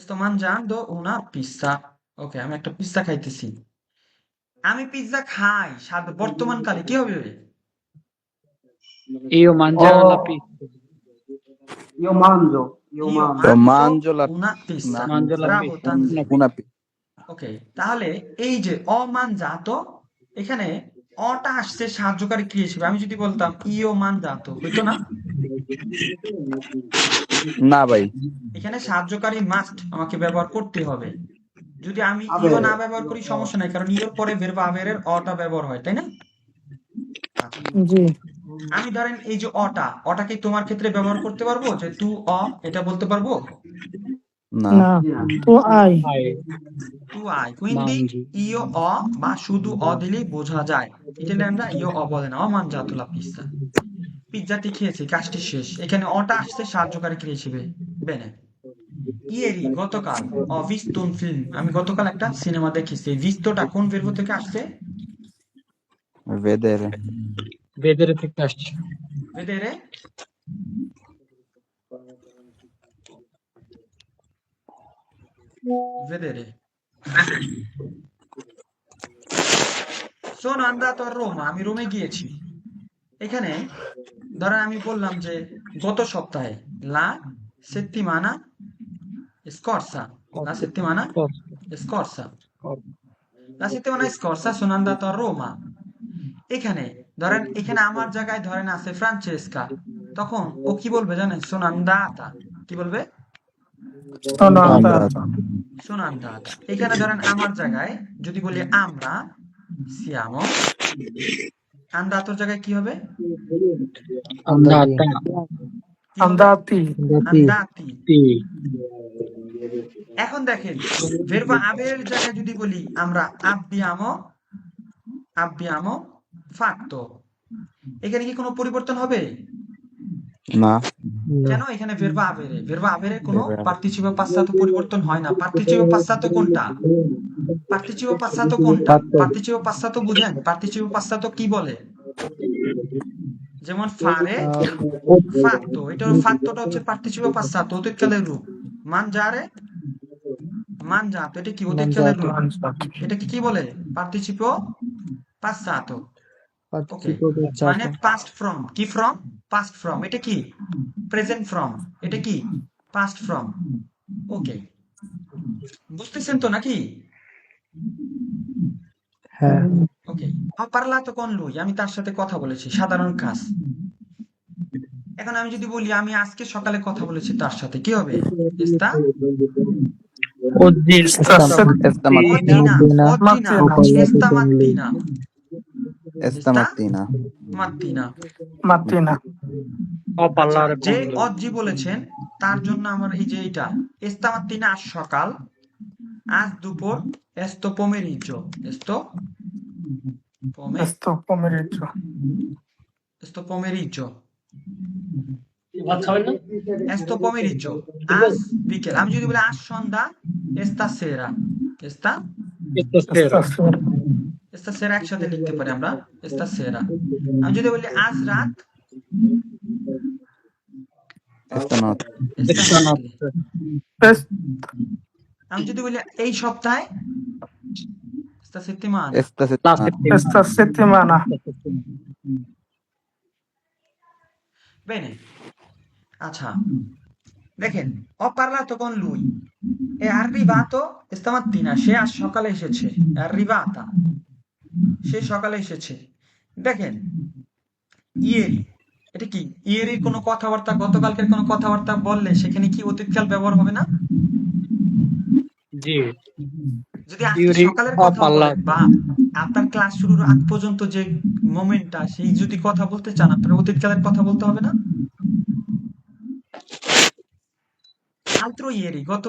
sto mangiando una pizza। ওকে, আমি একটা পিজ্জা খাইতেছি। আমি পিজ্জা খাই, বর্তমান কালে কি হবে? Io mangiavo la pizza. Io mangio la una pizza। Mangio la bravo pizza. Tanzim. una okay, তাহলে এই যে অমানজাতো, এখানে অটা আসছে সাহায্যকারী ক্রিয়া হিসেবে। আমি যদি বলতাম ইও মানজাতো, হইতো না? না ভাই। এখানে সাহায্যকারী মাস্ট আমাকে ব্যবহার করতে হবে। যদি আমি ইও না ব্যবহার করি সমস্যা নাই, কারণ ইওর পরে ভের্ব আবেরের অটা ব্যবহার হয়, তাই না? আচ্ছা, জি আমি ধরেন এই যে অটা কি তোমার ক্ষেত্রে ব্যবহার করতে পারবো, যে তু এটা বলতে পারবো? না। না, তো আই Ai. তু quindi Mangi. io ho বা শুধু দিলেই বোঝা যায়, এটা নিয়ে আমরা বলে না, mangiato la pizza, পিৎজাটি খেয়েছি, কাজটি শেষ। এখানে অটা আসছে সাহায্যকারী ক্রিয়া হিসেবে। বেনে, ইয়েরি গতকাল, visto un film, আমি গতকাল একটা সিনেমা দেখেছি। ভিস্তটা কোন ভার্ব থেকে আসছে? vedere, Vedere থেকে আসছে। vedere, vedere। sono andato a Roma, আমি রোমে গিয়েছি। এখানে ধরেন আমি বললাম যে গত সপ্তাহে, la settimana scorsa, la settimana scorsa, la settimana scorsa sono andato a Roma। এখানে ধরেন এখানে আমার জায়গায় ধরেন আছে ফ্রান্সেসকা, তখন ও কি বলবে জানেন? sono andata, কি বলবে? sono andata, andato, sono andata। এখানে ধরেন আমার জায়গায় যদি বলি আমরা, siamo, andato জায়গায় কি হবে? Andata. কি হবে? andati, andati। Sì. এখন দেখেন ভেরবা আবের জায়গায় যদি বলি আমরা abbiamo fatto, এখানে কি কোনো পরিবর্তন হবে? না, কেন? এখানে ভেরবা আবেরে কোনো verbo avere, পার্টিসিপেল পাশ্চাত্য পরিবর্তন হয় না। পার্টিসিপেল পাশ্চাত্য কোনটা? পার্টিসিপেল পাশ্চাত্য কোনটা? পার্টিসিপেল পাশ্চাত্য বুঝেন? পার্টিসিপেল পাশ্চাত্য কি বলে? যেমন ফারে, ফাত্তো, এটা ফাত্তোটা হচ্ছে পার্টিসিপেল পাশ্চাত্য, অতীতকালের রূপ। mangiare, mangiato, এটা কি অতীতকালের রূপ? mangiato, এটাকে কি বলে? Participle passato। ওকে, Participo মানে passato। Past from. কি ফ্রম? Past from. এটা কি? Present form. এটা কি? Past from. ওকে, বুঝতেছেন তো নাকি? হ্যাঁ, ওকে, ho parlato con lui, আমি তার সাথে কথা বলেছি, সাধারণ কাজ। এখন আমি যদি বলি আমি আজকে সকালে কথা বলেছি তার সাথে, কি হবে? sta Oggi stamattina, oggi না, Ho parlato sta con lui। mattina, stamattina, mattina। mattina, Ho আচ্ছা, parlare যে con lui. অজি বলেছেন তার জন্য আমার এই যে এইটা, sta mattina আজ সকাল, আজ দুপুর, sto pomeriggio, sto questo pomeriggio, pomeriggio, sto pomeriggio, আজ বিকেল। আমি যদি বলি আজ সন্ধ্যা, stasera, sta Stasera. stasera, stasera একসাথে লিখতে পারি আমরা, stasera। আমি যদি বলি আজ রাত, stanotte, stanotte। Stanotte. Quest- আমি যদি বলি এই সপ্তাহে, sta settimana। esta La settimana, questa settimana, Bene, আচ্ছা দেখেন, ho parlato con lui, è arrivato stamattina, সে আজ সকালে এসেছে, è arrivata, সে সকালে এসেছে। দেখেন ইয়েরি, এটা কি? ইয়েরির কোনো কথাবার্তা, গতকালকের কোনো কথাবার্তা বললে সেখানে কি অতীতকাল ব্যবহার হবে না? Sì. যদি আজকে Ieri সকালের ho কথা বলেন parlato. বা আপনার ক্লাস শুরুর আগ পর্যন্ত যে মোমেন্টটা, সেই যদি কথা বলতে চান, আপনার অতীতকালের কথা বলতে হবে না? altro ieri, গত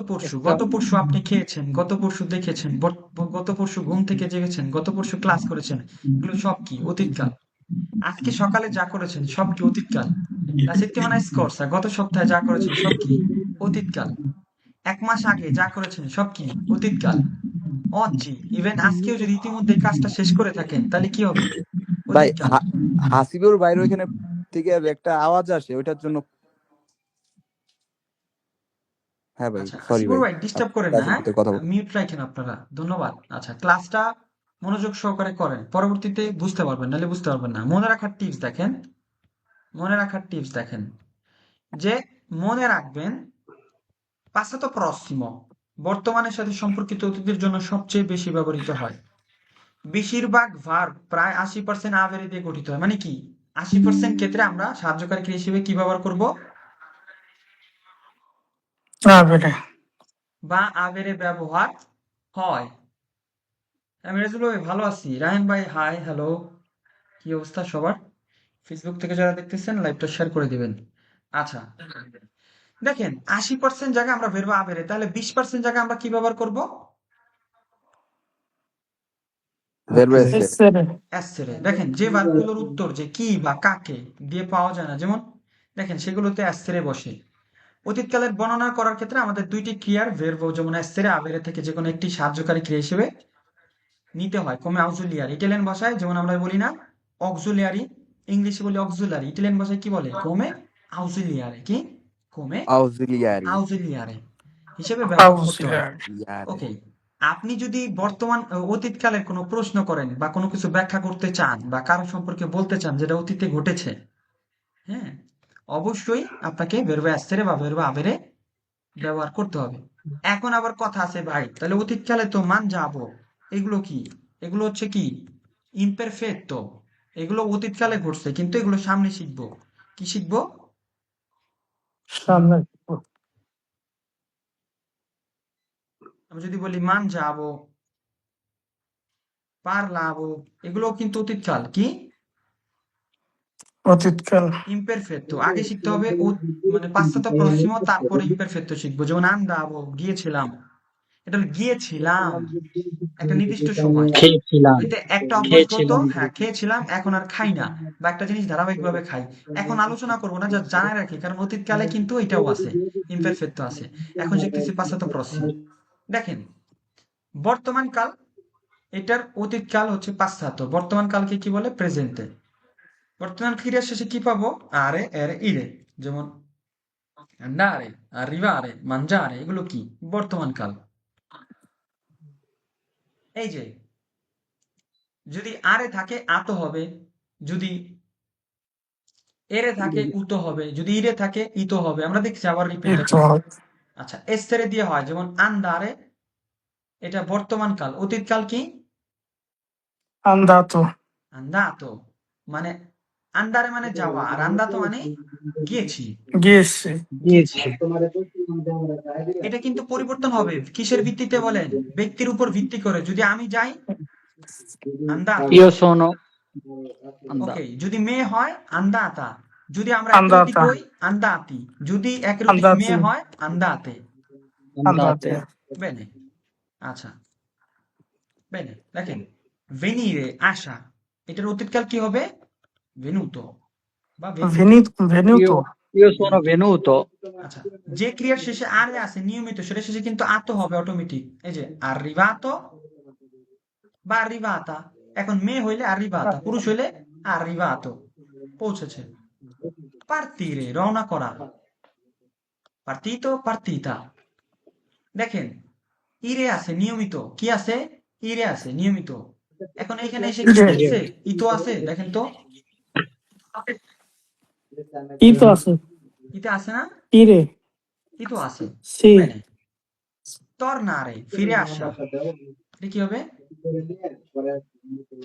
পরশু আপনি খেয়েছেন, গত পরশু দেখেছেন, গত পরশু ঘুম থেকে জেগেছেন, গত পরশু ক্লাস করেছেন, এগুলো সব কি? অতীতকাল। আজকে সকালে যা করেছেন সব কি? অতীতকাল। la settimana scorsa, গত সপ্তাহে যা করেছেন সব কি? অতীতকাল। 1 মাস আগে যা করেছেন সব কি? অতীতকাল। oggi, ইভেন আজকেও যদি ইতিমধ্যে কাজটা শেষ করে থাকেন তাহলে কি হবে? ভাই অতীতকাল। হাসিবুর বাইরে ওইখানে থেকে একটা আওয়াজ আসে, ওইটার জন্য। হ্যাঁ ভাই, আচ্ছা, সরি আসিফুর ভাই, ভাই ডিস্টার্ব করেন না, ক্লাসের হ্যাঁ? ভিতরে কথা বল। মিউট রাখেন আপনারা, ধন্যবাদ। আচ্ছা, ক্লাসটা মনোযোগ সহকারে করেন, পরবর্তীতে বুঝতে পারবেন, নাহলে বুঝতে পারবেন না। মনে রাখার টিপস দেখেন, মনে রাখার টিপস দেখেন, যে মনে রাখবেন passato prossimo বর্তমানের সাথে সম্পর্কিত অতীতের জন্য সবচেয়ে বেশি ব্যবহৃত হয়। বেশিরভাগ ভার্ব প্রায় 80% আবেরে দিয়ে গঠিত হয়। মানে কি? 80% ক্ষেত্রে আমরা সাহায্যকারী ক্রিয়া হিসেবে কি ব্যবহার করব? avere, বা আবেরে ব্যবহার হয়। আমি রাজুল ভাই ভালো আছি। রায়হান ভাই হাই, হ্যালো, কি অবস্থা সবার? ফেসবুক থেকে যারা দেখতেছেন লাইভটা শেয়ার করে দিবেন। আচ্ছা, দেখেন 80% জায়গায় আমরা ভেরবা আবেরে, তাহলে 20% জায়গায় আমরা কি ব্যবহার করব? ভার্ব এসেরে। এসেরে এসেরে। দেখেন যে ভার্বগুলোর উত্তর যে কি বা কাকে দিয়ে পাওয়া যায় না, যেমন দেখেন সেগুলোতে এসেরে বসে। অতীতকালের বর্ণনা করার ক্ষেত্রে আমাদের দুইটি ক্রিয়ার ভেরব, যেমন এসেরে আবেরে থেকে যে কোনো একটি সাহায্যকারী ক্রিয়া হিসেবে নিতে হয়। কমে অক্সিলিয়ারি, ইটালিয়ান ভাষায় যেমন আমরা বলি না অক্সিলিয়ারি, ইংলিশে বলি অক্সিলারি, ইটালিয়ান ভাষায় কি বলে? কমে অক্সিলিয়ারে। কি? কমে আউজিলিয়ারি। অক্সিলিয়ারে হিসেবে ব্যবহার করতে হয়। আউজিলিয়ারি ইয়ারে। ওকে, আপনি যদি বর্তমান অতীতকালের কোনো প্রশ্ন করেন বা কোনো কিছু ব্যাখ্যা করতে চান বা কারো সম্পর্কে বলতে চান যেটা অতীতে ঘটেছে, হ্যাঁ, অবশ্যই আপনাকে ভেরবা এসেরে বা ভেরবা আবেরে ব্যবহার করতে হবে। এখন আবার কথা আছে ভাই, তাহলে অতীতকালে তো মান যাবো, এগুলো কি? এগুলো হচ্ছে কি? ইমপারফেক্টো। এগুলো অতীতকালে ঘটছে, কিন্তু এগুলো সামনে শিখবো। কি শিখবো? সামনে আমি যদি বলি মান যাবো, পারলাবো, এগুলো কিন্তু অতীতকাল। কি? অতীতকাল ইমপারফেক্টো। আগে শিখতে হবে মানে পাশ্চাত্য পশ্চিম, তারপরে ইমপারফেক্টো শিখবো। যেমন আন্দাবো, গিয়েছিলাম, এটা হলো গিয়েছিলাম একটা নির্দিষ্ট সময়। খেয়েছিলাম এতে একটা অভ্যাসগত, খেয়েছিলাম হ্যাঁ খেয়েছিলাম, এখন আর খাই না, বা একটা জিনিস ধারাবাহিকভাবে খাই। এখন আলোচনা করবো না, যা জানাই রাখি, কারণ অতীতকালে কিন্তু এটাও আছে, ইমপারফেক্ট আছে। এখন শিখতেছি পাশ্চাত্য পশ্চিম। দেখেন বর্তমান কাল, এটার অতীতকাল হচ্ছে পাশ্চাত্য, বর্তমান কালকে কি বলে? প্রেজেন্টে। বর্তমান ক্রিয়ার শেষে কি পাবো? আরে, এরে, ইরে। যেমন andare, arrivare, mangiare, এগুলো কি? বর্তমান কাল। এই যে যদি আরে থাকে আতো হবে, যদি এরে থাকে উতো হবে, যদি ইরে থাকে ইতো হবে। আমরা দেখছি, আবার রিপিট এই তো দেখেন। আচ্ছা, এসেরে দিয়ে হয়, যেমন আন্দারে, এটা বর্তমান কাল। অতীতকাল কি? আন্দাতো আন্দাতো, মানে আন্দারে মানে যাওয়া, আর আন্দাতো মানে গিয়েছি, গিয়েছে গিয়েছি। গিয়েছে এটা কিন্তু পরিবর্তন হবে কিসের ভিত্তিতে বলেন? ব্যক্তির উপর ভিত্তি করে। যদি আমি যাই আন্দাতো, io sono ওকে। andato যদি মেয়ে হয় আন্দাতা, যদি আমরা একরোটিক আন্দাতা হই আন্দাতি, যদি একরোটিক আন্দাতে মেয়ে হয় আন্দাতে। আন্দাতে বেনে। আচ্ছা, বেনে। দেখেন ভেনিরে, আসা, এটার অতীতকাল কি হবে? ভেনুতো বা ভেনুতো। ভেনিউতো io sono ভেনুতো। venuto আচ্ছা, যে ক্রিয়ার শেষে আরে আছে নিয়মিত, সেটা শেষে কিন্তু আতো হবে অটোমেটিক। এই যে arrivato বা arrivata। এখন মেয়ে হইলে arrivata, পুরুষ হইলে arrivato, পৌঁছেছে। partire, রওনা করা, partito, partita। দেখেন ইরে আছে নিয়মিত, কি আছে? ইরে আছে নিয়মিত। এখন এখানে এসে কি ইরে দেখছে? ইতো আছে, দেখেন তো, ই তো আছে ইতে আছে না? ইরে ইতো আছে। সি বেনে। tornare, ফিরে আসা, এটা কি হবে?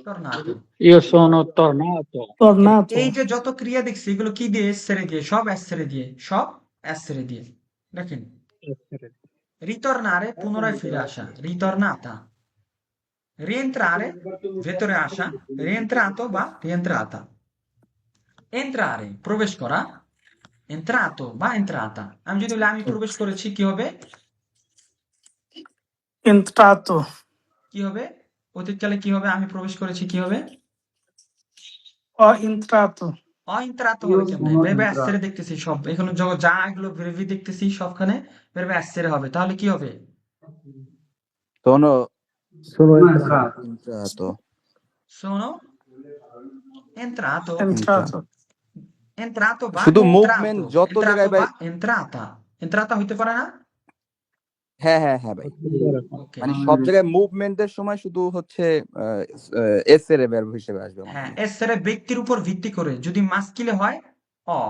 tornato। io sono tornato ওকে, টর্নাতো এই যে যত ক্রিয়া দেখছি এগুলো কি দিয়ে? এসেরে দিয়ে, সব এসেরে দিয়ে, সব এসেরে দিয়ে। দেখেন রিতর্নারে, পুনরায় ফিরে আসা, রিতর্নাতা। rientrare, ভেতরে আসা, rientrato বা rientrata। entrare, প্রবেশ করা, entrato বা entrata। আমি যদি বলি আমি প্রবেশ করেছি, কি হবে? ইন্ত্রাতো কি হবে? অতীতকালে কি হবে? আমি প্রবেশ করেছি, কি হবে? অ ইন্ত্রাতো entrato হবে কেমনে? ভেবে এসেরে দেখতেছি সব, এখানে যা এগুলো ভেবে দেখতেছি সবখানে ভেবে এসেরে হবে, তাহলে কি হবে? Sono Sono entrato. entrato. sono entrato, ইন্ত্রাতো entrato বা শুধু মুভমেন্ট entrato, যত entrato জায়গায় ভাই। বা entrata, entrata হইতে পারে না? হ্যাঁ হ্যাঁ হ্যাঁ ভাই, ওকে, মানে সব জায়গায় মুভমেন্টের সময় শুধু হচ্ছে এস এর ভার্ব হিসেবে আসবে আমার। হ্যাঁ, এসেরে ব্যক্তির উপর ভিত্তি করে। যদি মাস্কিলে হয় অ,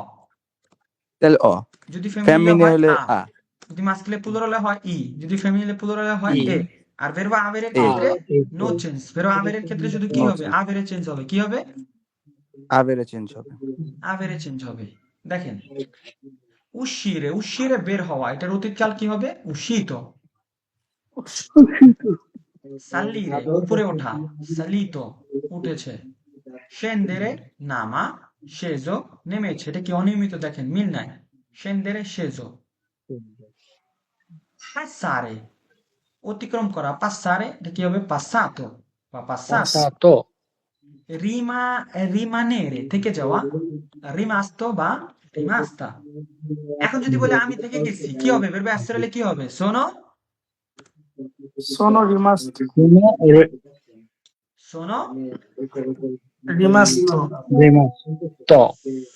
তাহলে অ, যদি ফেমিনিলে ফেমিনে হয় হলে আ, আ, যদি মাস্কিলে প্লুরালে হয় ই, যদি ফেমিনিলে প্লুরালে হয় ই এ। আর ভেরবা আবেরের এ, ক্ষেত্রে নো চেঞ্জ। ভেরবা আবেরের ক্ষেত্রে শুধু কি নো হবে? চেঞ্জ, আবেরে চেঞ্জ হবে। কি হবে? আবেরে চেঞ্জ হবে। আবেরে চেঞ্জ হবে। দেখেন উশিরে, উশিরে বের হওয়া, এটার অতীতকাল কি হবে? উশিত। সাল্লিরে, উপরে ওঠা, সালিতো, উঠেছে। scendere, নামা, সেজো নেমেছে, এটা কি অনিয়মিত? দেখেন মিল নাই। সেন্দেরে সেজো। পাসারে অতিক্রম করা, পাসারে এটা কি হবে? পাসাতো বা পাসাতো। passato, রিমা রিমানেরে থেকে যাওয়া, রিমাস্তো বা রিমাস্তা। এখন যদি বলে আমি থেকে গেছি, কি হবে? ভার্বে অ্যাসেরে কি হবে? সোনো sono rimasto সোনো rimasto rimasto,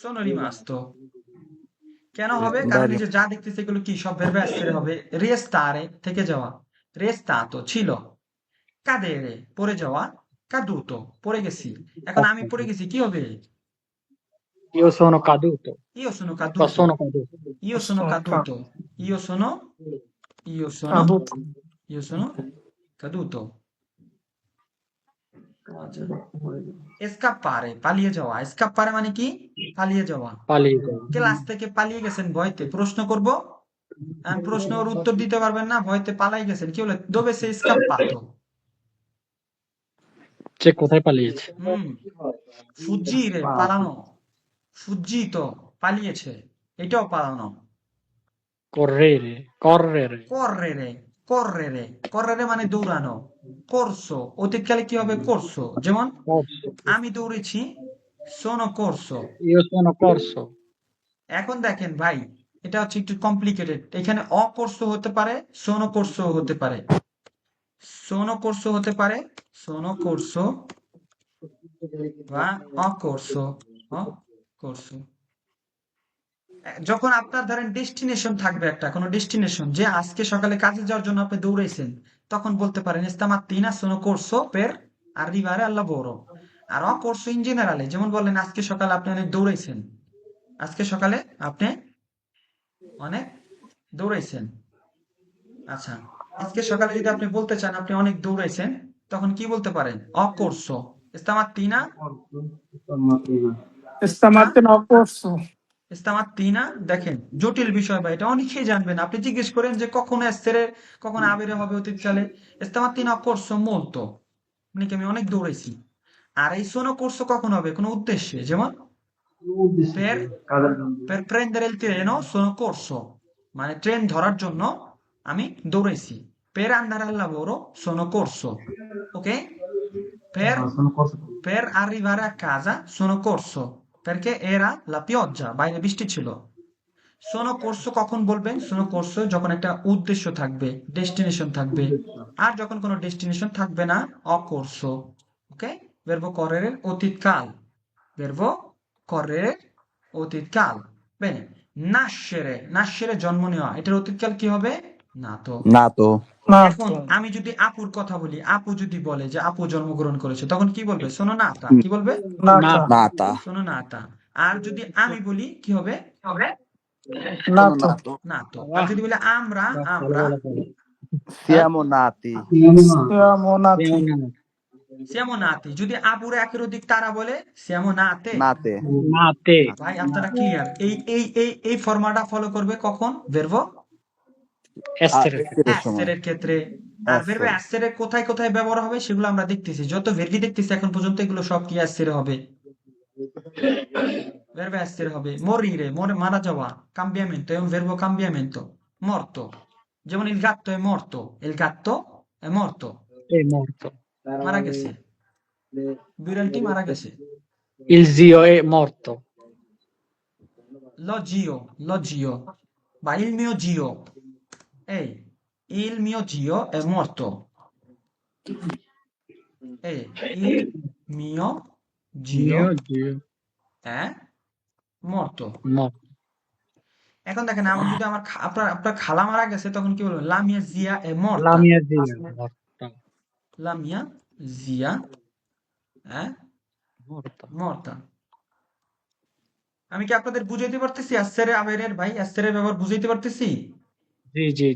সোনো রিমাস্তো। কেন হবে? কারণ বাড়ি এই যে যা দেখতেছি এগুলো কি সব ভার্বে অ্যাসেরে হবে। রেস্তারে থেকে যাওয়া, রেস্তাতো ছিল। কাদেরে পড়ে যাওয়া, কাদুতো পড়ে গেছি। এখন আমি পড়ে গেছি, কি হবে? io sono caduto, ইও সোনো o কাদুতো, sono caduto, ইও সোনো sono কাদুতো, ইও সোনো ইও সোনো caduto ইও সোনো কাদুতো। আচ্ছা, এসকাপারে পালিয়ে যাওয়া। এসকাপারে মানে কি? পালিয়ে যাওয়া। palese, ক্লাস থেকে পালিয়ে গেছেন ভয়তে। প্রশ্ন করব, প্রশ্ন ওর উত্তর দিতে পারবেন না, ভয়তে পালাই গেছেন, কি বলে? দোবে সে স্কাপ্পাতো। সে কোথায় পালিয়েছে? হুম, ফুজিরে পালানো, ফুজিতো পালিয়েছে, এটাও পালানো। Correre, correre, কররেরে, কররেরে, কররেরে মানে দৌড়ানো। করছো অতীতকালে কি হবে? করছো। যেমন corso, আমি দৌড়েছি, সোনো করছো। io sono corso, এখন দেখেন ভাই, এটা হচ্ছে একটু কমপ্লিকেটেড। এখানে অকর্ষও হতে পারে, সোনো কোর্সও হতে পারে। সোনো কোর্সও হতে পারে, সোনো কোর্সো বা অকোর্সো, অকোর্সো। যখন আপনার ধরেন ডেস্টিনেশন থাকবে, একটা কোনো ডেস্টিনেশন, যে আজকে সকালে কাজে যাওয়ার জন্য আপনি দৌড়াইছেন, তখন বলতে পারেন stamattina sono corso per arrivare al lavoro। আর অকোর্সো ইন জেনারেলে, যেমন বললেন আজকে সকালে আপনি অনেক দৌড়াইছেন, আজকে সকালে আপনি অনেক দৌড়াইছেন। আচ্ছা, আজকে সকালে যদি আপনি বলতে চান আপনি অনেক দৌড়াইছেন, তখন কি বলতে পারেন? অকোর্সো stamattina sta stamattina ho corso stamattina। দেখেন জটিল বিষয় ভাই, এটা অনেকেই জানবেন। আপনি জিজ্ঞেস করেন যে কখন এসেরে, কখন আবেরে হবে অতীতকালে। stamattina ho corso molto, মানে কি আমি অনেক দৌড়াইছি। আর এই sono corso কখন হবে? কোনো উদ্দেশ্যে, যেমন per per prendere il treno sono corso, মানে ট্রেন ধরার জন্য আমি দৌড়াইছি। Per andare al lavoro sono corso, ok? Per per arrivare a casa sono corso, perché era la pioggia, বাইরে বৃষ্টি ছিল। সোনো কোর্সো কখন বলবেন? সোনো কোর্সো যখন একটা উদ্দেশ্য থাকবে, ডেস্টিনেশন থাকবে। আর যখন কোনো ডেস্টিনেশন থাকবে না, অকোর্সো। ওকে? ভার্বো করের অতীতকাল, ভার্বো করের অতীতকাল। বেনে, নাসেরে, নাসেরে জন্ম নেওয়া, এটার অতীতকাল কি হবে? না তো। না তো। এখন nato আমি যদি আপুর কথা বলি, আপু যদি বলে যে আপু জন্মগ্রহণ করেছে, তখন কি বলবে? সোনো নাতা। কি বলবে? nata nato, নাতা। সোনো নাতা। আর যদি আমি বলি, কি হবে? শোনো nato না তো। না তো। আর যদি বলি আমরা, ভালো আমরা, ভালো বলো, হ্যাঁ, সিয়ামো নাতি। siamo nati সিয়ামো নাতি। যদি আপুরে একের অধিক তারা বলে, সিয়ামো নাতে। নাতে। nate, ভাই আপনারা ক্লিয়ার? এই ফর্মাটা ফলো করবে কখন? ভার্বো essere, এর সময়। অ্যাসের ক্ষেত্রে। আর ভার্বো এসের। অ্যাসের কোথায় কোথায় ব্যবহার হবে সেগুলো আমরা দেখতেছি। যত ভের্বি দেখতেছি এখন পর্যন্ত, এগুলো সব কি অ্যাসের হবে? Verbo essere হবে morire, মারা যাওয়া, cambiamento, è un verbo cambiamento, morto। যেমন il gatto è morto, il gatto è morto, è morto, মারা গেছে, বিড়ালটি মারা গেছে। il zio è morto, Lo zio, ma il mio zio, ehi, il mio zio è morto, il mio mio zio zio, è morto। morto, এখন দেখেন, আমি যদি আপনার আপনার খালা মারা গেছে, তখন কি বলবো? La mia zia è la morta, mia zia è morta, la mia zia è morta, morta। আমি কি আপনাদের বুঝাইতে পারতেছি? অ্যাসেরে আবেরের ভাই, অ্যাসেরের ব্যবহার বুঝাইতে পারতেছি? জি,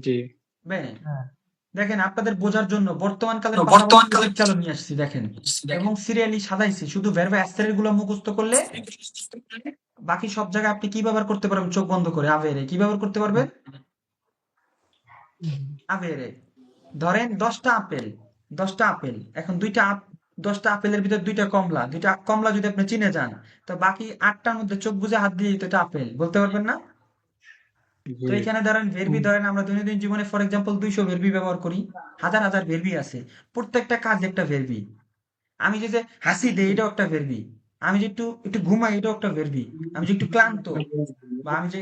বেনে, দেখেন আপনাদের বোঝার জন্য বর্তমান কালের পাশাপাশি অতীতকালও নিয়ে আসছি দেখেন, এবং সিরিয়ালি সাজাইছি। শুধু ভার্ব অ্যাসেরের গুলো মুখস্থ করলে বাকি সব জায়গায় আপনি কি ব্যবহার করতে পারবেন? চোখ বন্ধ করে আবেরে কি ব্যবহার করতে পারবেন? আবেরে। ধরেন 10টা আপেল, 10টা আপেল, এখন 2টা 10টা আপেলের ভিতর 2টা কমলা, 2টা কমলা যদি আপনি চিনে যান, তো বাকি 8টার মধ্যে চোখ বুজে হাত দিয়ে তো এটা আপেল বলতে পারবেন না? তো জি এখানে ধরেন ভেরবি, ধরেন আমরা দৈনন্দিন জীবনে ফর এক্সাম্পল 200 ভেরবি ব্যবহার করি, হাজার হাজার ভেরবি আছে, প্রত্যেকটা কাজ একটা ভেরবি। আমি যে হাসি দেই এটাও একটা ভেরবি, আমি যে একটু একটু ঘুমাই এটাও একটা ভেরবি, আমি যে একটু ক্লান্ত, বা আমি যে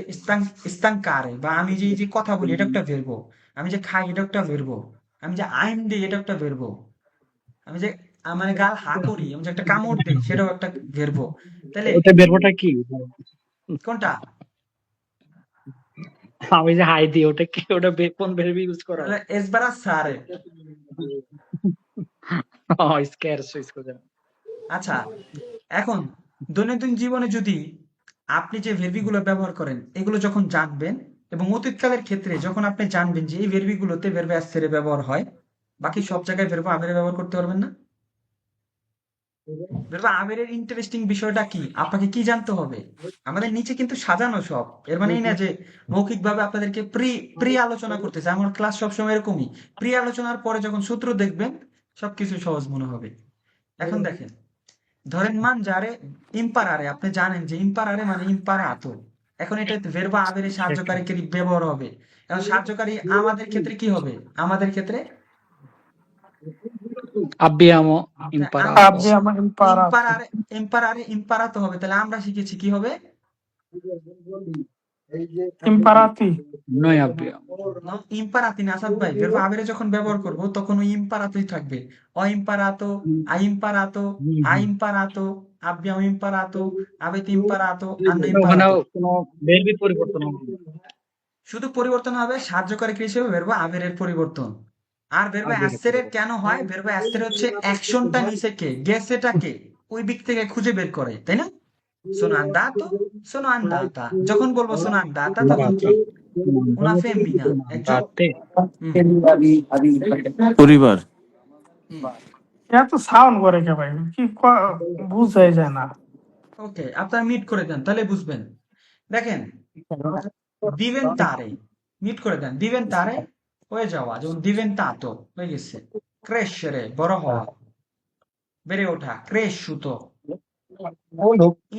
স্তাঙ্কারে, বা আমি যে এই যে কথা বলি এটা একটা ভেরবো, আমি যে খাই এটা একটা ভেরবো, আমি যে আইন দিই এটা একটা ভেরবো, আমি যে মানে গাল হা করি, আমি যে একটা কামড় দিই সেটাও একটা ভেরবো। তাহলে ওটা বেরবোটা কি? কোনটা? আমি যে হাই দিই ওটা কি? ওটা কোন ভেরিবি ইউজ করা তাহলে হয়? এসবারা সারে। স্ক্যারস ইউজ করে। আচ্ছা, এখন দৈনন্দিন জীবনে যদি আপনি যে ভেরবিগুলো ব্যবহার করেন এগুলো যখন জানবেন, এবং অতীতকালের ক্ষেত্রে যখন আপনি জানবেন যে এই ভেরবিগুলোতে ভেরবে অ্যাসেরে ব্যবহার হয়, বাকি সব জায়গায় ভেরবে আবেরে ব্যবহার করতে পারবেন না। ভেরবে আবেরের ইন্টারেস্টিং বিষয়টা কি, আপনাকে কি জানতে হবে? আমাদের নিচে কিন্তু সাজানো সব, এর মানে এই না যে মৌখিকভাবে আপনাদেরকে প্রি প্রি আলোচনা করতেছে। আমার ক্লাস সবসময় এরকমই, প্রি আলোচনার পরে যখন সূত্র দেখবেন সবকিছু সহজ মনে হবে। এখন দেখেন, ধরেন মানজারে ইম্পারারে, আপনি জানেন যে ইম্পারারে মানে ইম্পারাতো। এখন এটা ভেরবা আবেরে সাহায্যকারী ব্যবহার হবে। এখন সাহায্যকারী আমাদের ক্ষেত্রে কি হবে? আমাদের ক্ষেত্রে Abbiamo imparato. Abbiamo imparato. ইম্পারারে ইম্পারারে ইম্পারাতো হবে। তাহলে আমরা শিখেছি কি হবে? Imparati. Noi abbiamo. ইম্পারাতি না আসাদ ভাই, ভেরবা আবেরে যখন ব্যবহার করব তখন ওই ইম্পারাতোই থাকবে। অ ইম্পারাতো, আ ইম্পারাতো, আ ইম্পারাতো, আব্বিয়াম ইম্পারাতো, আবেত ইম্পারাতো, আন্ন ওখানেও ইম্পারাতো। কোনো ভেরিবি পরিবর্তন হবে না। শুধু পরিবর্তন হবে সাহায্যকারী হিসেবে ভেরবা আবেরের পরিবর্তন। আর ভেরবা আবেগের অ্যাসেরের পরিবর্তন। কেন হয়? ভেরবা অ্যাসের হচ্ছে অ্যাকশনটা নিচে কে, গেছেটা কে, ওই দিক থেকে খুঁজে বের করে, তাই না? সোনো আন্দাতো, সোনো আন্দাতা, যখন বলবো সোনো আন্দাতা তখন কি? una femmina, একজন Andate. হুম পরিবার হুম এত সাউন্ড করে কে ভাই? কি বুঝাই যায় না। ওকে, আপনারা মিট করে দেন তাহলে বুঝবেন। দেখেন, দিবেন তারে, মিট করে দেন, দিবেন তারে হয়ে যাওয়া, যেমন দিবেন তাতো হয়ে গেছে, ক্রেশরে বড় হওয়া, বেড়ে ওঠা, ক্রেশুতো।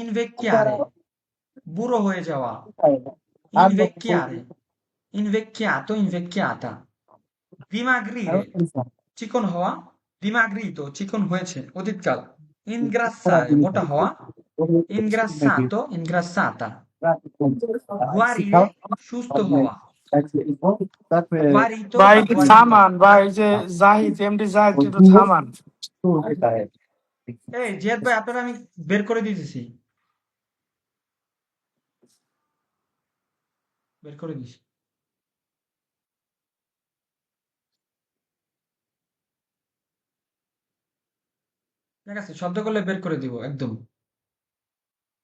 ইনভেক্কিয়ারে বুড়ো হয়ে যাওয়া, ইনভেক্কিয়ারে, ইনভেক্কিয়াতো, ইনভেক্কিয়াতা। দিমাগ্রিরে চিকন হওয়া, দিমাগ্রিতো চিকন হয়েছে, অতীতকাল। ইনগ্রাসারে মোটা হওয়া, ইনগ্রাসাতো, ইনগ্রাসাতা। গুয়ারিরে সুস্থ হওয়া, গুয়ারিতো ভাই বা একটু গুয়ারিতো। থামান ভাই, যে জাহিদ, এমডি জাহিদ একটু থামান। এই জিয়াদ ভাই, আপনারা আমি বের করে দিতেছি, বের করে দিছি। ঠিক আছে, শব্দ করলে বের করে দিব একদম।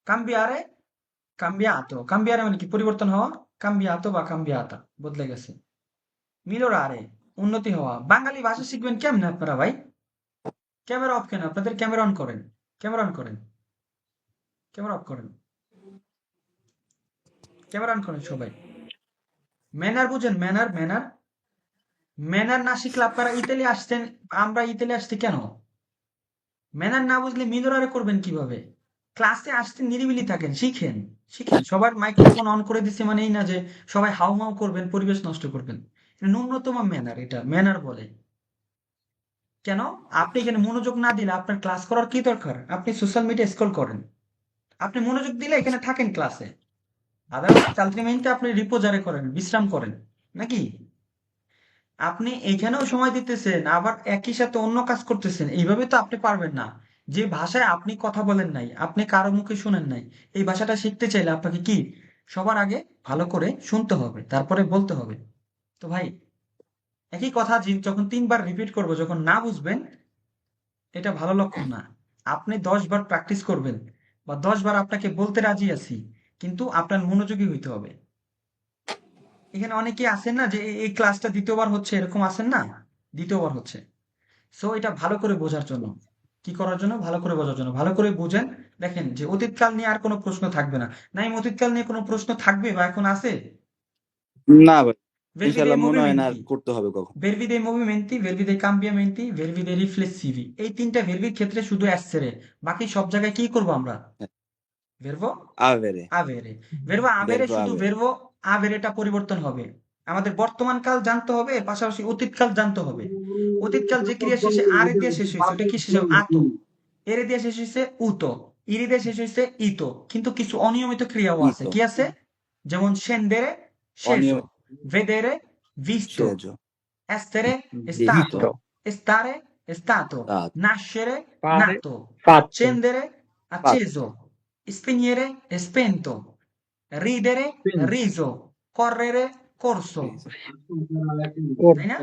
কাম্বিয়ারে, কাম্বিয়াতো, কাম্বিয়ারে মানে কি? পরিবর্তন হওয়া, কাম্বিয়াতো বা কাম্বিয়াতা, বদলে গেছে। মিলোরারে উন্নতি হওয়া। বাঙালি ভাষা শিখবেন কেমনে আপনারা ভাই? ক্যামেরা অফ কেন? আপনাদের ক্যামেরা অন করেন, ক্যামেরা অন করেন, ক্যামেরা অফ করেন, ক্যামেরা অন করেন সবাই। ম্যানার বুঝেন? ম্যানার, ম্যানার, ম্যানার না শিখলে আপনারা ইতালি আসছেন, আমরা ইতালি আসছি কেন? ম্যানার না বুঝলে মিলোরারে করবেন কিভাবে? ক্লাসে আসতে নিরিবিলি থাকেন, শিখেন, শিখেন। সবার মাইক্রোফোন অন করে দিচ্ছে মানে এই না যে সবাই হাউমাউ করবেন, পরিবেশ নষ্ট করবেন। এটা ন্যূনতম ম্যানার, এটা ম্যানার বলে। কেন? আপনি এখানে মনোযোগ না দিলে আপনার ক্লাস করার কি দরকার? আপনি সোশ্যাল মিডিয়া স্ক্রল করেন। আপনি মনোযোগ দিলে এখানে থাকেন ক্লাসে, আদারওয়াইজ আলটিমেটলি আপনি রিপোজারে করেন, বিশ্রাম করেন, নাকি? আপনি এখানেও সময় দিতেছেন, আবার একই সাথে অন্য কাজ করতেছেন, এইভাবে তো আপনি পারবেন না। যে ভাষায় আপনি কথা বলেন নাই, আপনি কারো মুখে শুনেন নাই, এই ভাষাটা শিখতে চাইলে আপনাকে কি সবার আগে ভালো করে শুনতে হবে, তারপরে বলতে হবে। তো ভাই, একই কথা যখন 3 বার রিপিট করব, যখন না বুঝবেন, এটা ভালো লক্ষণ না। আপনি 10 বার প্র্যাকটিস করবেন, বা 10 বার আপনাকে বলতে রাজি আছি, কিন্তু আপনার মনোযোগী হইতে হবে। এখানে অনেকেই আছেন না যে এই ক্লাসটা দ্বিতীয়বার হচ্ছে, এরকম আছেন না? দ্বিতীয়বার হচ্ছে। সো এটা ভালো করে বোঝার জন্য, কি করার জন্য? ভালো করে বোঝার জন্য। ভালো করে বুঝেন। দেখেন যে অতীতকাল নিয়ে আর কোনো প্রশ্ন থাকবে না। নাইম, অতীতকাল নিয়ে কোনো প্রশ্ন থাকবে বা এখন আছে? না ভাই। verbi ইনশাল্লাহ dei মনে হয় না আর movimenti, করতে হবে কখন। verbi dei movimenti, verbi dei cambiamenti, verbi dei riflessivi। এই তিনটা ভেরবির ক্ষেত্রে শুধু essere, বাকি সব জায়গায় কি করব আমরা? verbo আভেরে avere, verbo avere verbo শুধু avere verbo avereটা পরিবর্তন হবে। আমাদের বর্তমান কাল জানতে হবে, পাশাপাশি অতীতকাল জানতে হবে। অতীতকাল যে ক্রিয়া শেষে আরে দিয়ে শেষ হয়েছে ওটা কি শেষে আতো, এরে দিয়ে শেষ হয়েছে উতো, ইরি দিয়ে শেষ হয়েছে ইতো। কিন্তু কিছু অনিয়মিত ক্রিয়াও আছে। ইতো কি আছে? যেমন scendere sceso, অনিয়মিত vedere visto, সেজ essere বিহিত stato, Visto, stare stato, তাত nascere fare, nato, fatto, accendere পাত acceso, spegnere spento, ridere quindi, riso, correre corso। তাই না?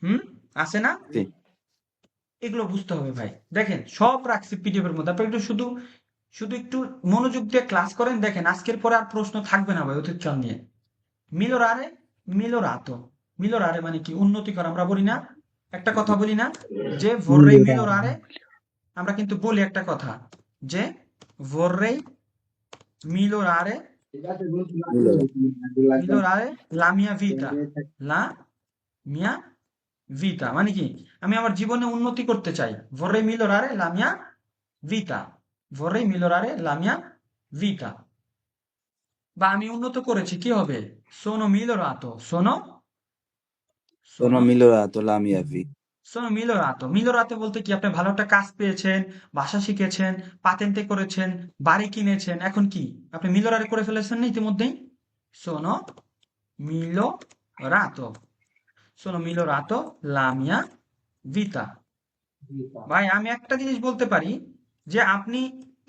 হুম? আছে না? জি। এগুলো বুঝতে হবে ভাই। দেখেন সব রাখছি পিডিএফ এর মধ্যে। আপনি একটু শুধু শুধু একটু মনোযোগ দিয়ে ক্লাস করেন। দেখেন আজকের পরে আর প্রশ্ন থাকবে না ভাই অতীতকাল নিয়ে। মিলোরারে মিলোরাতো, মিলোরারে মানে কি? উন্নতি করা। আমরা বলি না, একটা কথা বলি না যে vorrei migliorare? আমরা কিন্তু বলি একটা কথা যে vorrei migliorare migliorare la mia vita, la mia vita মানে কি? আমি আমার জীবনে উন্নতি করতে চাই। vorrei migliorare la mia vita, vorrei migliorare la mia vita। বা আমি উন্নত করেছি, কি হবে? sono migliorato, sono sono migliorato la mia vita sono migliorato। migliorato বলতে কি? আপনি ভালো একটা কাজ পেয়েছেন, ভাষা শিখেছেন, পাতেন্তে করেছেন, বাড়ি কিনেছেন। এখন কি? আপনি মিলিওরারে করে ফেলেছেন না ইতিমধ্যেই? sono migliorato, sono migliorato la mia vita। ভাই আমি একটা জিনিস বলতে পারি যে আপনি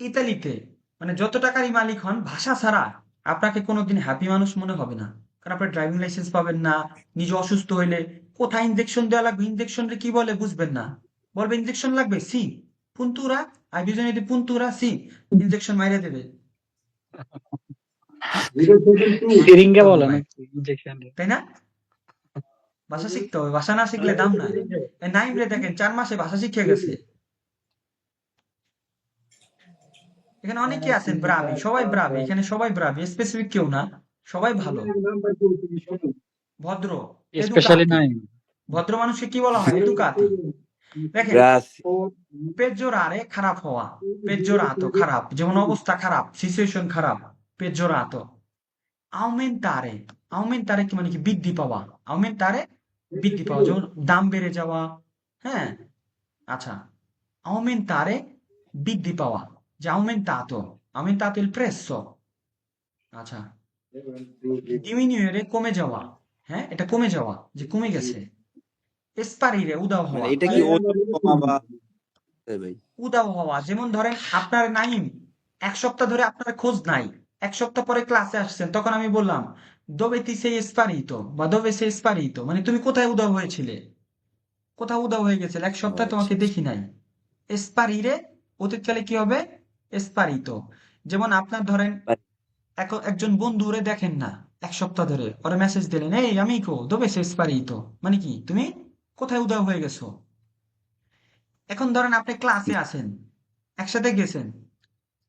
ইতালিতে মানে যত টাকারই মালিক হন, ভাষা ছাড়া আপনাকে কোনোদিন হ্যাপি মানুষ মনে হবে না। কারণ আপনার ড্রাইভিং লাইসেন্স পাবেন না, নিজে অসুস্থ হইলে কোথায় ইনজেকশন দেওয়া লাগবে, ইনজেকশন কি বলে বুঝবেন না। বলবে ইনজেকশন লাগবে, সি পুন্তুরা, আর বিজনে যদি পুন্তুরা সি ইনজেকশন মাইরে দেবে। সিরিঞ্জা তো বলে ভাই, নাকি ইনজেকশন? তাই না? ভাষা শিখতে হবে, ভাষা না শিখলে দাম নাই। এই নাইম রে দেখেন 4 মাসে ভাষা শিখে গেছে। এখানে অনেকে আছেন ব্রাভি, সবাই ব্রাভি, এখানে সবাই ব্রাভি, স্পেসিফিক কেউ না, সবাই ভালো, ভদ্র, স্পেশালি এদুকাতি। নাই। ভদ্র মানুষকে কি বলা হয়? এদুকাতি। দেখেন grazie পেজোরারে খারাপ হওয়া, পেজোরাতো খারাপ, যেমন অবস্থা খারাপ, সিচুয়েশন খারাপ, পেজোরাতো। আউমেন্টারে, আউমেন্টারে কি মানে কি? বৃদ্ধি পাওয়া। আউমেন্টারে বৃদ্ধি পাওয়া, যেমন দাম বেড়ে যাওয়া। হ্যাঁ, আচ্ছা, aumentare বৃদ্ধি পাওয়া, যে aumentato, aumentato il prezzo। আচ্ছা, diminuire কমে যাওয়া। হ্যাঁ, এটা কমে যাওয়া, যে কমে গেছে। sparire উধাও মানে হওয়া, এটা কি ওজন কমা বা ভাই উধাও হওয়া। যেমন ধরেন আপনার নাইম 1 সপ্তাহ ধরে আপনার খোঁজ নাই, 1 সপ্তাহ পরে ক্লাসে আসছেন, তখন আমি বললাম dove ti sei sparito বা dove sei sparito, মানে তুমি কোথায় উধাও হয়েছিলে, কোথাও উধাও হয়ে গেছিলে, 1 সপ্তাহ আচ্ছা তোমাকে দেখি নাই। স্পারিরে অতীতকালে কি হবে? স্পারিত। যেমন আপনার ধরেন ভাই, একজন বন্ধুরে দেখেন না 1 সপ্তাহ ধরে, ওরে মেসেজ দিলেন, এই আমিকো দোবে সে স্পারিত, মানে কি? তুমি কোথায় উধাও হয়ে গেছো। এখন ধরেন আপনি ক্লাসে আছেন, একসাথে গেছেন,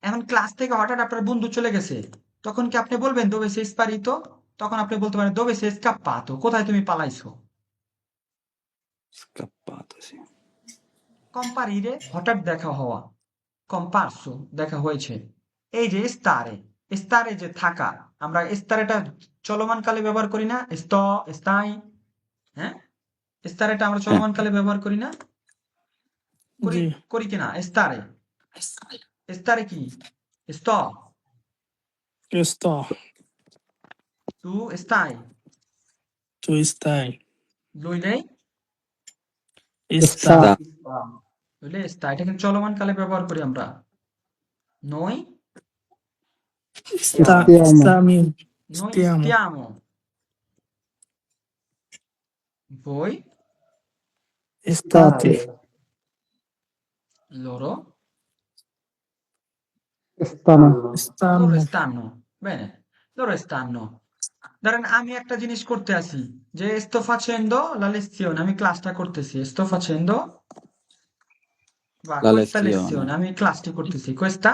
এখন ক্লাস থেকে হঠাৎ আপনার বন্ধু চলে গেছে, তখন কি আপনি বলবেন দোবে সে স্পারিত? তখন আপনি বলতে পারেন দোবে সে স্কাপ্পাতো, কোথায় তুমি পালাইছো। scappato sì কম্পারিরে হঠাৎ দেখা হওয়া, কম্পার্সো দেখা হয়েছে। এই যে স্তারে, স্তারে যে থাকা, আমরা স্তারেটা চলমান কালে ব্যবহার করি না? স্থায়ী। হ্যাঁ, স্তারেটা আমরা হ্যাঁ চলমান কালে ব্যবহার করি না? করি, জি, করি কিনা? স্তারে, স্তারে কি? sto, sto, tu stai, tu stai, lui lei, sta, তা lui lei sta, এটা কিন্তু চলমান কালে ব্যবহার করি আমরা। noi, sta, Stiamo, noi stiamo, stiamo, voi, state, loro, stanno, loro stanno, stanno, bene, loro stanno। ধরেন আমি একটা জিনিস করতে আছি, যে sto facendo la lezione, আমি ক্লাসটা করতেছি, sto facendo বা la questa lezione lezione, আমি ক্লাসটি করতেছি, questa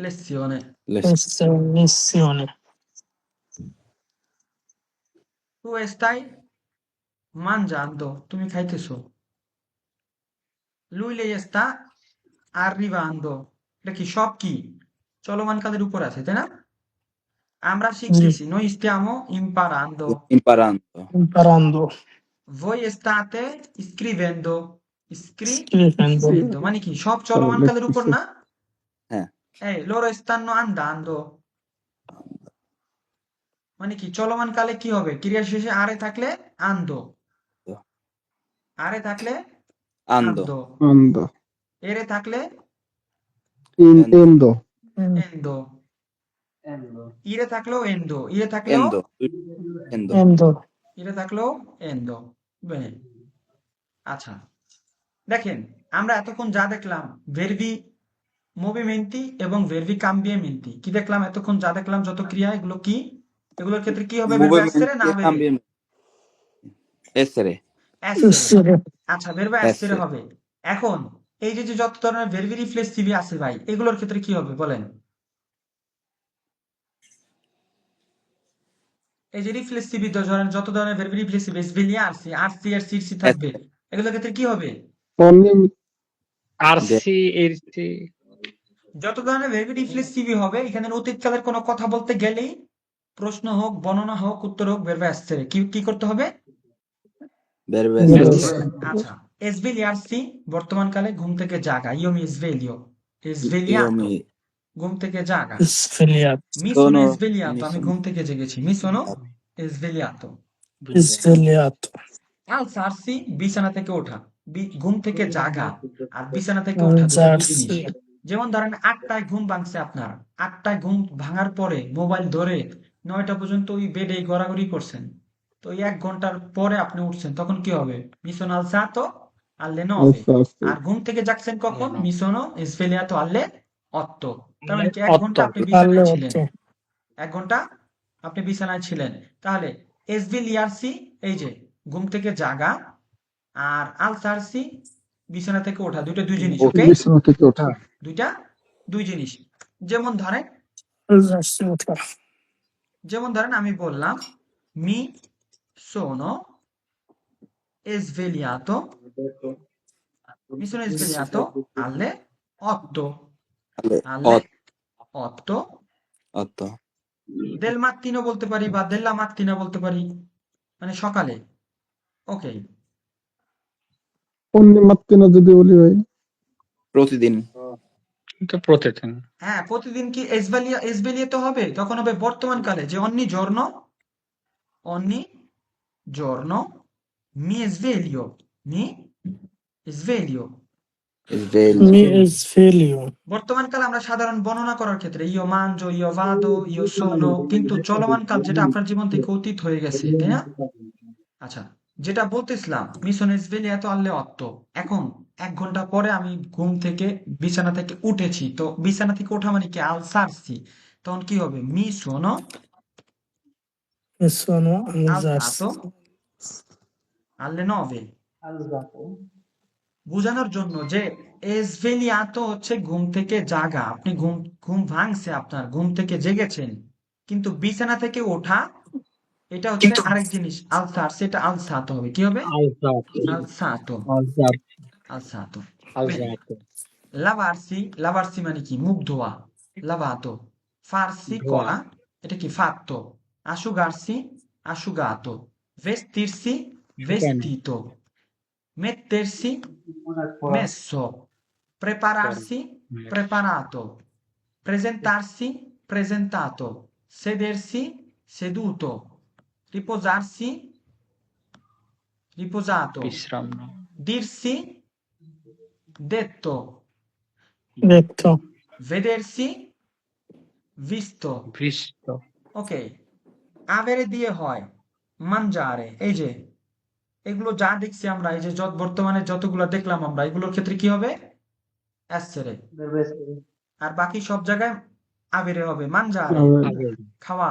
lezione। questa è missione, তু estai mangiando, তুমি খাইতেছো। Lui lei sta arrivando, এটা কি সব কি চলমান কালের উপর আছে, তাই না? আমরা জি শিখতেছি, noi stiamo imparando, ইম্পারান্তো ইম্পারান্দো voi state scrivendo, স্ক্রিফেন্ডো scrivendo মানে কি সব চলমান কালের উপর না? হ্যাঁ loro stanno andando মানে কি চলমান কালে কি হবে? ক্রিয়া শেষে আরে থাকলে আন্দো, আরে থাকলে আন্দো আন্দো, Ando. এরে থাকলে এন- Endo. এন্দো, ইরে থাকলেও এন্দো, ইরে থাকলেও এন্দো এন্দো এন্ডো ইরে থাকলেও এন্দো। বেনে। আচ্ছা, দেখেন আমরা এতক্ষণ যা দেখলাম ভেরবি movimenti এবং ভেরবি cambiamenti, কি দেখলাম এতক্ষণ যা দেখলাম যত ক্রিয়া, এগুলো কি? এগুলোর ক্ষেত্রে কি হবে? ভেরবা essere না মুভমেন্ট avere? কাম্বিয়েন্ট এসরে essere। আচ্ছা, ভেরবা essere এসরে হবে। এখন এই যে যে যত ধরনের ভেরবি রিফ্লেক্সিভি আছে ভাই, এগুলোর ক্ষেত্রে কি হবে বলেন? এই যে রিফ্লেক্সিভি যত ধরনের ভেরবি রিফ্লেক্সিভি এসবিলি আরসি আরসি আর সিরসি থাকবে, এগুলোর ক্ষেত্রে কি হবে? Only আরসি এরসি যত ধরনের ভেরবি রিফ্লেক্সিভি হবে, এখানে অতীতকালের কোনো কথা বলতে গেলেই প্রশ্ন হোক, বর্ণনা হোক, উত্তর হোক, ভেরবা essere কি কি করতে হবে? বেরবে আচ্ছা, svegliarsi বর্তমানকালে ঘুম থেকে জাগা, io mi sveglio, ইও svegliato মি ঘুম থেকে জাগা, স্ফেলিয়াত mi সোনো sono svegliato আমি মিশন ঘুম থেকে জেগেছি, mi sono svegliato। স্ফেলিয়াত alzarsi বিছানা থেকে ওঠা, ঘুম থেকে জাগা আর বিছানা থেকে ওঠা দুটো দুই জিনিস। জার্সি যেমন ধরেন 8টায় ঘুম ভাঙছে আপনার, 8টায় ঘুম ভাঙার পরে মোবাইল ধরে 9টা পর্যন্ত ওই বেডে গড়াগড়ি করছেন, তো ওই 1 ঘন্টার পরে আপনি উঠছেন, তখন কি হবে? mi sono alzato alle 9। আর ঘুম থেকে জাগছেন কখন? mi sono svegliato alle 8। তার মানে কি 1 ঘন্টা আপনি পারলে বিছানায় ছিলেন, হতো 1 ঘন্টা আপনি বিছানায় ছিলেন। তাহলে svegliarsi এই যে ঘুম থেকে জাগা, আর alzarsi বিছানা থেকে ওঠা, দুইটা দুই জিনিস, ওকে? বিছানা থেকে ওঠা। দুইটা দুই জিনিস। যেমন ধরেন জার্সি ওঠা আমি বললাম mi sono svegliato alle 8, alle 8 অত del mattino বলতে পারি বা della mattina বলতে পারি, মানে সকালে, ওকে? অন্য মাত্রা যদি বলি ভাই, প্রতিদিন তো প্রতিদিন হ্যাঁ, প্রতিদিন কি svegliato হবে? তখন হবে বর্তমান কালে, যে ogni giorno mi sveglio, মি স্ফেলিও বর্তমান কাল আমরা সাধারণ বর্ণনা করার ক্ষেত্রে ইয়ো মানজো, ইয়ো ভাদো, ইয়ো সোনো, কিন্তু চলমান কাল যেটা আপনার জীবন থেকে অতীত হয়ে গেছে, তাই না? আচ্ছা, যেটা বলতেছিলাম মিশনে svegliato alle 8, এখন 1 ঘন্টা পরে আমি ঘুম থেকে বিছানা থেকে উঠেছি, তো বিছানা থেকে ওঠা মানে কি? alzarsi, তখন কি হবে? mi sono সোনো জার্সি alzato alle 9, বোঝানোর জন্য যে svegliato হচ্ছে ঘুম থেকে জাগা, আপনি ঘুম ভাঙছে, আপনার ঘুম থেকে জেগেছেন, কিন্তু বিছানা থেকে ওঠা এটা হচ্ছে আরেক জিনিস, alzarsi, এটা alzato হবে, কি হবে? alzato আলজাত bene। lavarsi মানে কি? মুখ ধোয়া, lavato। farsi ধোয়া করা, এটা কি? fatto। asciugarsi, asciugato। vestirsi, vestito। mettersi, messo। prepararsi, preparato। presentarsi, presentato। sedersi, seduto। riposarsi, riposato। বিশ্রাম নেওয়া, dirsi, detto। দেখতো vedersi, visto। বৃষ্ট ওকে, avere দিয়ে হয় mangiare, এই যে এগুলো যা দেখছি আমরা, এই যে বর্তমানে যতগুলো দেখলাম আমরা, এগুলোর ক্ষেত্রে কি হবে? essere। আর বাকি সব জায়গায় avere হবে, mangiare আগে খাওয়া,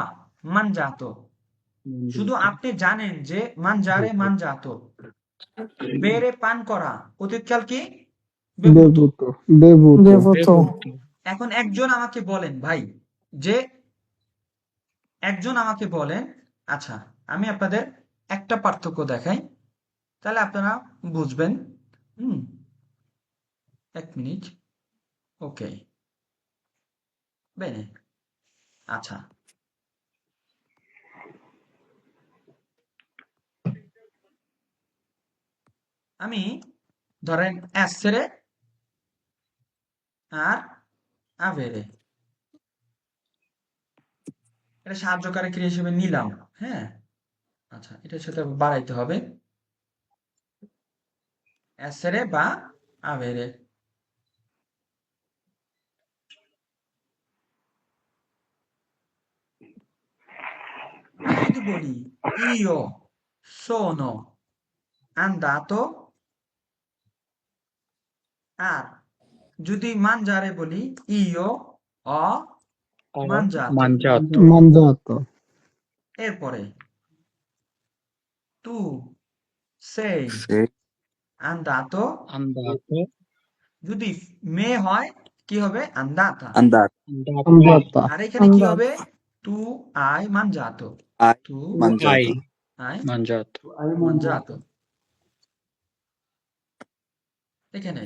mangiato। শুধু আপনি জানেন যে mangiare mangiato, bere পান করা, অতীতকাল কি? bevuto। দেবতো এখন একজন আমাকে বলেন ভাই, যে একজন আমাকে বলেন, আচ্ছা আমি আপনাদের একটা পার্থক্য দেখাই, তাহলে আপনারা বুঝবেন। এক মিনিট। ওকে, বেনে। আচ্ছা, আমি ধরেন essere আর avere এটা সাহায্যকারী ক্রিয়া হিসেবে নিলাম। হ্যাঁ, আচ্ছা, এটার সাথে বাড়াইতে হবে essere বা avere। আমি যদি বলি io sono andato, আর যদি mangiare বলি io ho mangiato। mangiato, mangiato, এরপরে tu sei সে andato, andato, যদি মেয়ে হয় কি হবে andata। আন্দাত andata, andata, আর এখানে কি andata, হবে tu hai mangiato, I tu hai মানজাতো hai mangiato, mangiato। এখানে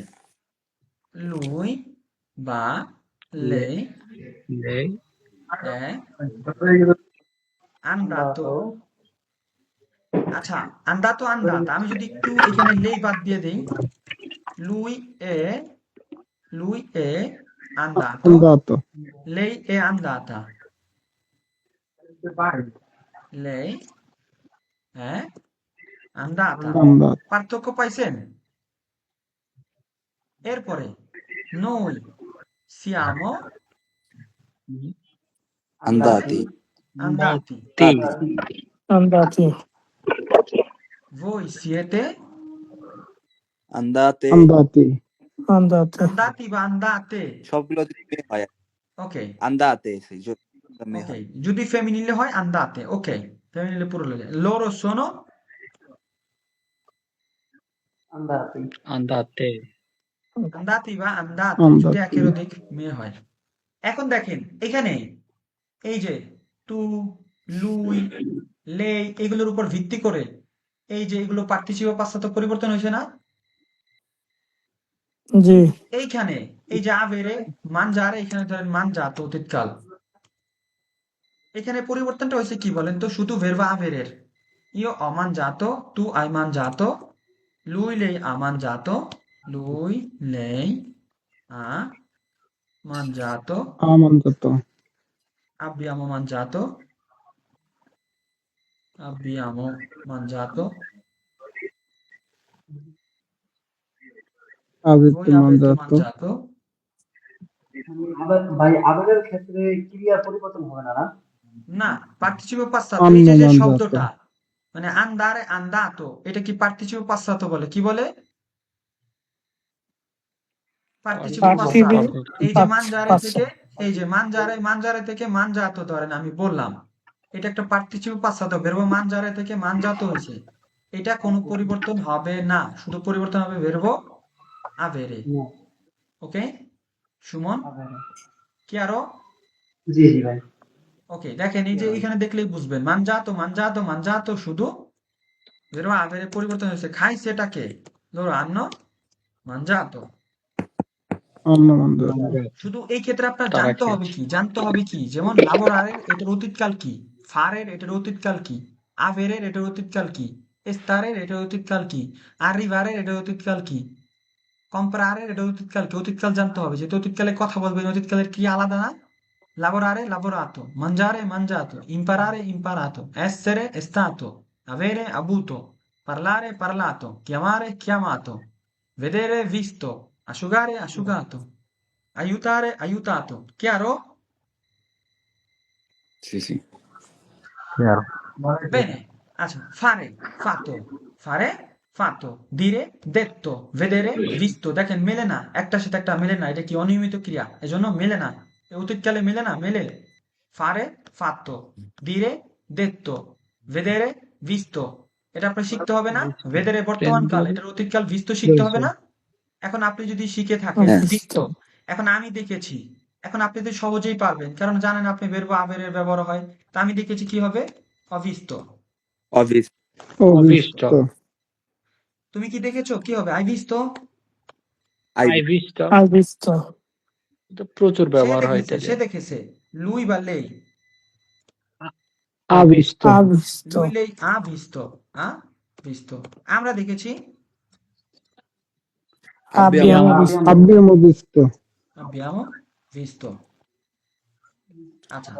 lui বা lei lei è andato। আচ্ছা, andato andata, আমি যদি একটু এখানে lei বাদ দিয়ে দিই, lui è lui è andato, andato, lei è andata, lei è andata। andato, পার্থক্য পাইছেন? এরপরে noi siamo আন্দাতি andati, ti, andati, voi siete আন্দাতে andati, andate, andati বা andate। সবগুলো যদি মেয়ে হয় ওকে আন্দাতে সেই মেয়ে ওকে, হয় যদি ফেমিনিলে হয় andate। ওকে, ফেমিনিলে পুরো loro sono andate, andati বা andate যদি andati, একের অধিক মেয়ে হয়। এখন দেখেন এখানে এই যে টু, লুই, লেই এগুলোর উপর ভিত্তি করে এই যে এগুলো পার্থিসিপের পাশ্চাত্য পরিবর্তন হয়েছে না? জি, এইখানে এই যে আবেরে মানজারে, এখানে ধরেন মানজাত অতীতকাল, এখানে পরিবর্তনটা হয়েছে কি বলেন তো? শুধু ভেরবা আবেরের ইও অমানজাতো, তু আইমানজাতো, lui lei ha mangiato, lui lei ha mangiato, ha mangiato, abbiamo mangiato, abbiamo mangiato, voi avete avete mangiato, mangiato। ভাই আবেগের ক্ষেত্রে ক্রিয়া পরিবর্তন হবে না না? না, পার্থিসিপে পাশ্চাত্য। এই hanno যে যে mangiato, শব্দটা মানে আন্দারে আন্দাতো, এটা কি পার্থিসিপে পাশ্চাত্য বলে? কি বলে? পার্থিসিপে participe পাশ্চাত্য। এই যে মানজারে passa, থেকে, এই যে মানজারে থেকে মানজাতো ধরেন আমি বললাম, এটা একটা পার্থিসিপে পাশ্চাত্য, ভেরবো মানজারে থেকে মানজাতো হয়েছে। এটা কোনো পরিবর্তন হবে না, শুধু পরিবর্তন হবে ভেরবো আভেরে। ওকে সুমন, কি আরো? জি জি ভাই। ওকে, দেখেন এই যে এখানে দেখলেই বুঝবেন মানজাতো মানজাতো মানজাতো শুধু ভেরবো আভেরে পরিবর্তন হয়েছে। খাইছে এটাকে ধরো আন্ন মানজাতো। hanno mangiato, mangiato, শুধু এই ক্ষেত্রে আপনার তারা খেয়েছে, জানতে হবে কি, যেমন লাবোরারের এটার অতীতকাল কি, ফারের এটার অতীতকাল কি, আভেরের এটার অতীতকাল কি, এস্তারের এটার অতীতকাল কি, আরিভারের এটার অতীতকাল কি, কম্পারারের এটার অতীতকাল কি। অতীতকাল জানতে হবে, যেহেতু অতীতকালে কথা বলবেন, অতীতকালের কি আলাদা না? lavorare lavorato, mangiare mangiato, imparare imparato, essere è stato, avere avuto, parlare parlato, chiamare chiamato, vedere visto, asciugare asciugato, aiutare aiutato। Chiaro? জি জি Bene. Adesso fare, fatto, fare, fatto, dire, detto, vedere, visto। দেখেন মেলে না, একটার সাথে একটা মেলে না, এটা কি অনিয়মিত ক্রিয়া, এজন্য মেলে না। এ অতীতকালে মেলে না, মেলে fare, fatto, dire, detto, vedere, visto। এটা আপনার শিখতে হবে না? visto, ভেদেরে বর্তমান কাল, prendere, এটার অতীতকাল visto শিখতে হবে preso, না? এখন আপনি যদি শিখে থাকেন হ্যাঁ visto, এখন আমি দেখেছি, এখন আপনি তো সহজেই পারবেন, কারণ জানেন আপনি verbo avere এর ব্যবহার হয়। তা আমি দেখেছি কি হবে? ho visto। Obvious Ho Ho visto. visto. তুমি কি দেখেছো? কি হবে? I visto? I Hai visto? আর বিস্ত এটা প্রচুর সে ব্যবহার হয় দেখেছে, এটা সে দিয়ে। দেখেছে। lui বা lei? Ha visto. আর Bista lui lei ha visto, ha visto। আমরা দেখেছি, আবিয়ামো Abbiamo Bista Abbiamo visto. abbiamo visto। আচ্ছা,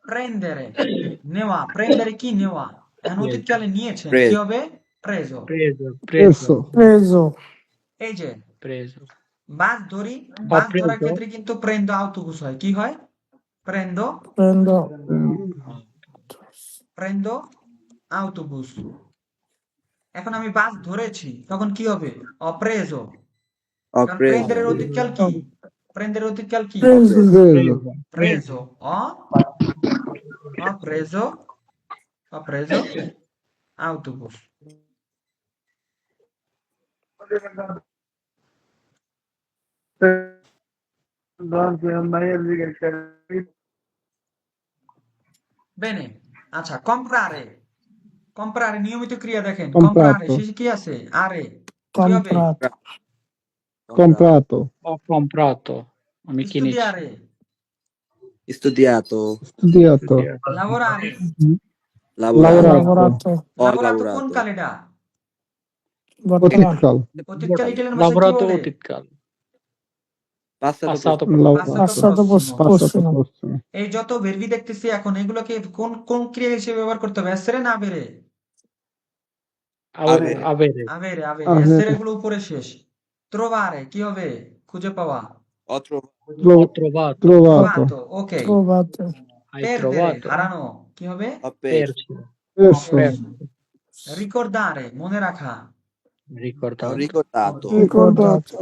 prendere, নেওয়া, prendere কি নেওয়া? এখন preso. অতীতকালে নিয়েছেন, কি প্রেজ হবে? preso। Preso. Preso. প্রেজো এই যে Preso. বাস ধরি, Ho বাস ধরার preso. ক্ষেত্রে কিন্তু prendo autobus হয়। কি হয়? prendo, প্রেন্দ prendo autobus। এখন আমি বাস ধরেছি, তখন কি হবে? ho preso। কারণ অপ্রেজ prendere এর অতীতকাল কি? prendere এর অতীতকাল কি? প্রেজো Preso. Preso. preso। ho preso, ho preso autobus। Bene, আচ্ছা, comprare, comprare নিয়মিত ক্রিয়া দেখেন, comprare Comprato. শেষে কি আছে? are। কি হবে? কমপ্রাত Comprato. Ho comprato. আমি কিনেছি। studiare, স্টুডিয়াতো Studiato. Studiato. lavorare। লাবোরাতো Lavorato. লাবোরাতো অ lavorato কোন লাবোরাতো কাল এটা? বর্তমান Otitcal. অতীতকাল ইটালিয়ান ভাষায় কি Lavorato বলে? অতীতকাল। পাঁচসাতো Passato Lavorato. পাশ্চাত্য prossimo। Passato পশ্চিম prossimo. এই যত ভেরবি দেখতেছি এখন, এগুলোকে কোন কোন ক্রিয়া হিসেবে ব্যবহার করতে হবে? essere না avere? আবে Avere. avere, avere। Avere. essere গুলো উপরে শেষ। trovare কি হবে? খুঁজে পাওয়া। অত্র Ho trovato. Trovato. trovato, ok। প্রভাতে Hai perdere trovato. হারানো, কি হবে? অপের Perso. Perso. Perso. ricordare মনে রাখা, Ricordato. রিকর্দাতো রিকর্ডাতো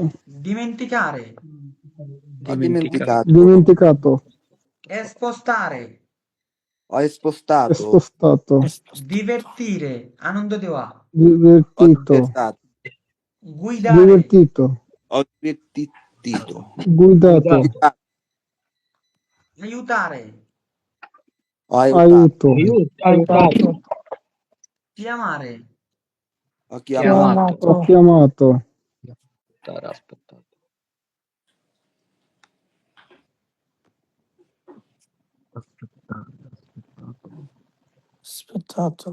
dimenticare, Dimenticato. Dimenticato. spostare, ho spostato Spostato. divertire আনন্দ দেওয়া, ho Divertito. divertato guidare, Divertito. ho divertito Guidato. Guidato. aiutare, ho aiutato Aiuto. aiutato chiamare, ho chiamato chiamato Ho chiamato. Aspettare. aspettato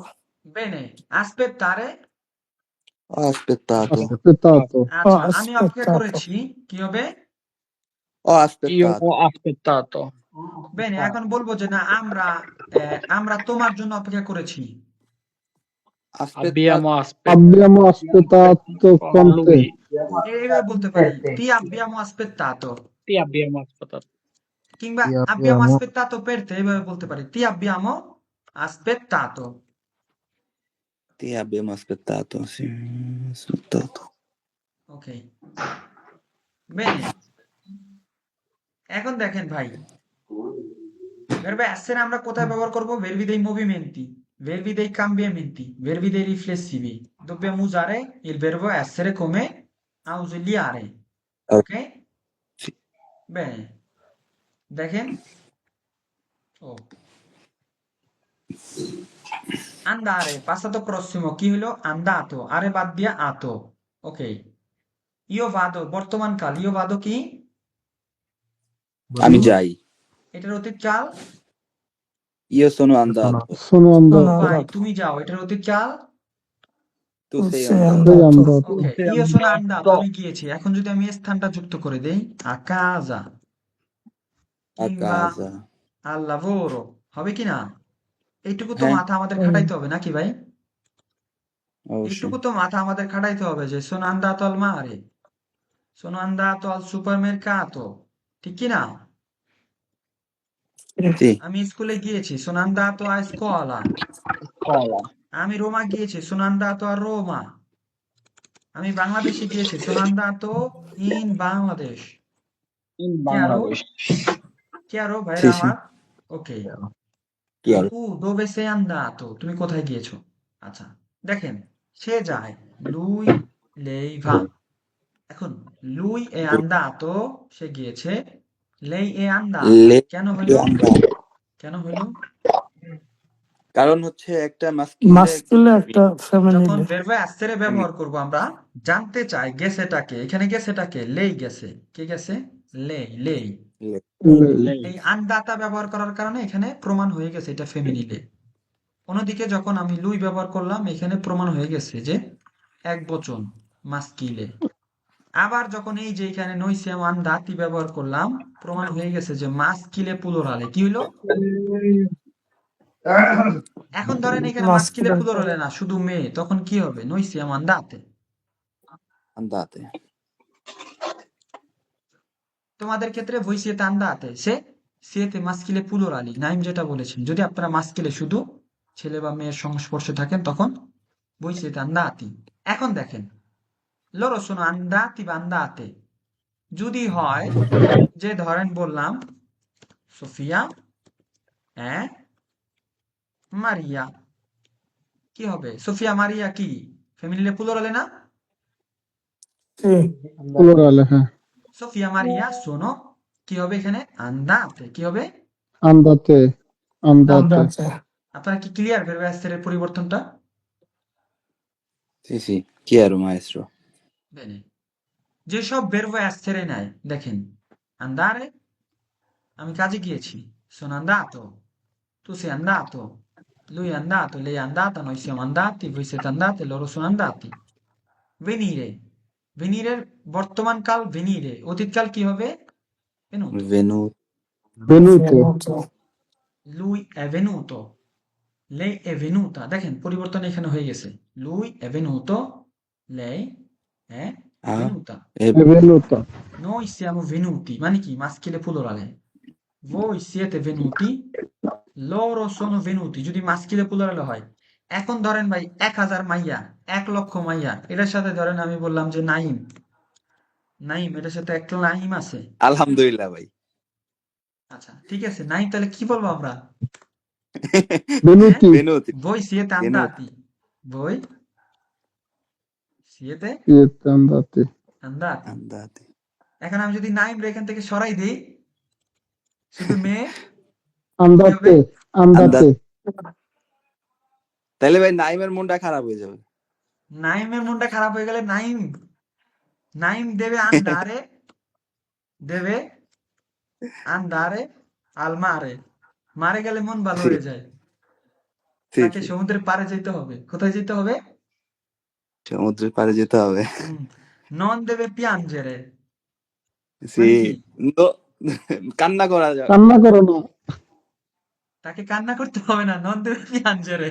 bene, aspettare। ho aspettato Aspettato. আচ্ছা, আমি অপেক্ষা aspettato করেছি, কি হবে? ho Io aspettato ho aspettato. বেনে, এখন বলবো যে না, আমরা তোমার জন্য অপেক্ষা করেছি। Abbiamo aspettato aspettato. Abbiamo aspettato con te. Lui. এইভাবে বলতে পারি, ti abbiamo aspettato, Ti abbiamo aspettato. কিংবা abbiamo aspettato per te, এইভাবে বলতে পারি, ti abbiamo aspettato। ti abbiamo aspettato sì aspettato ওকে, বেনে, এখন দেখেন ভাই, verbo essere আমরা কোথায় ব্যবহার করব? verbi dei movimenti, verbi dei cambiamenti, verbi dei riflessivi। Dobbiamo usare il verbo essere come ausiliare, ok? sì Bene, দেখেন, ও andare, passato prossimo, কি হলো? andato, আরে বাদ দিয়া ato, ok। io vado, বর্তমান কাল, io vado কি? আমি যাই এটার অতীত কাল? io sono andato Sono andato. ভাই, andato তুমি যাও, এটার অতীত কাল? tu sei sei andato Sei andato andato. ওকে, io sono andato, আমি গিয়েছি। এখন যদি আমি এই স্থানটা যুক্ত করে দেই, a casa a কিংবা casa al lavoro, হবে কি না? এইটুকু তো হ্যাঁ মাথা আমাদের খাটাইতে হবে নাকি ভাই? অবশ্যই এইটুকু তো মাথা আমাদের খাটাইতে হবে যে sono andato al mare, sono andato al supermercato, ঠিক কি না? sì আমি স্কুলে গিয়েছি, sono andato a scuola। Scuola. আমি রোমা গিয়েছি, sono andato a Roma। আমি বাংলাদেশে গিয়েছি, sono andato in Bangladesh। In Chiaro? Bangladesh. Chiaro sì ভাইরা sì আমার? ওকে, chiaro tu dove sei andato? তুমি কোথায় গিয়েছো? আচ্ছা, দেখেন, সে যায়, lui lei va। এখন lui è andato, সে গিয়েছে, lei è andata, le কেন হইলো? andato কেন হইলো? কারণ হচ্ছে একটা মাস্কিলে মাস্কুলে একটা যখন ফেমিনিলে। ভার্ব এসেরে ব্যবহার করব আমরা জানতে চাই গেছেটাকে, এখানে গেছেটাকে লেই গেছে, কে গেছে? লেই লেই। লে- এই আন্দাতা ব্যবহার করার কারণে এখানে প্রমাণ হয়ে গেছে এটা ফেমিনিলে। অন্যদিকে যখন আমি লুই ব্যবহার করলাম এখানে প্রমাণ হয়ে গেছে যে এক বচন মাস্কিলে। আবার যখন এই যে এখানে নইসিয়াম আন্দাতি ব্যবহার করলাম প্রমাণ হয়ে গেছে যে মাস্কিলে প্লুরালে। কি হইলো? এখন ধরেন এখানে মাস্কিলে মাস্কুলে প্লুরালে না, শুধু মেয়ে, তখন কি হবে? নইসিয়াম আন্দাতে। আন্দাতে। তোমাদের ক্ষেত্রে voi siete andate, সে siete maschile plurali, নাইম যেটা বলেছেন। যদি আপনারা মাস্কিলে শুধু ছেলে বা মেয়ের সংস্পর্শে থাকেন তখন voi siete andati। এখন দেখেন loro sono andati বা andate যদি হয় যে ধরেন বললাম সোফিয়া মারিয়া, কি হবে? সোফিয়া মারিয়া কি ফ্যামিলি প্লুরালে না? প্লুরালে, হ্যাঁ। সোফিয়া মারিয়া sono কি হবে এখানে? andate। কি হবে? আন্দাতে, আন্দাতে। আন্দাজে। আপনারা কি ক্লিয়ার ভার্ব এর পরিবর্তনটা? Sì, sì, chiaro maestro. Bene, যেসব verbo essere নেয় দেখেন, andare আমি কাজে গিয়েছি, sono andato, tu sei andato, lui è andato, lei è andata, noi siamo andati, voi siete andate, loro sono andati। venire, venire বর্তমান কাল venire, অতীতকাল কি হবে? venuto, Venuto. বেনুতো, lui è venuto, lei è venuta। দেখেন পরিবর্তন এখানে হয়ে গেছে, lui è venuto, lei è Ah, venuta। e বেনুতো। Noi siamo venuti, মানে কি? মাস্কিলে প্লুরালে। Voi siete venuti, loro sono venuti, যদি মাস্কিলে প্লুরালে হয়। এখন ধরেন ভাই 1000 মাইয়া, 1,00,000 মাইয়া, এটার সাথে ধরেন আমি বললাম যে নাইম, নাইম এটার সাথে একটা নাইম আছে। alhamdulillah ভাই। আচ্ছা ঠিক আছে, নাইম তাহলে কি বলবো আমরা? বেনুতি, Venuti, Voi siete venuti, andati, voi siete সিয়েতে আন্দাতে। andati। andati. এখন আমি যদি নাইম এখান থেকে সরাই দিই, শুধু মেয়ে, কি হবে? আন্দাতে, আন্দাতে। তাহলে ভাই নাইমের মনটা খারাপ হয়ে যাবে। নাইমের মনটা খারাপ হয়ে গেলে নাইম, নাইম দেবে আন্দারে, দেবে আন্দারে আল মারে, মারে গেলে মন ভালো জি, হয়ে যায়। জি, তাকে জি। সমুদ্রের পাড়ে যেতে হবে। কোথায় যেতে হবে? সমুদ্রের পাড়ে যেতে হবে। নন দেবে পিয়াঞ্জেরে, জি, মানে কি? no, কান্না করা যাবে। কান্না করো না। তাকে কান্না করতে হবে না, নন দেবে পিয়াঞ্জেরে,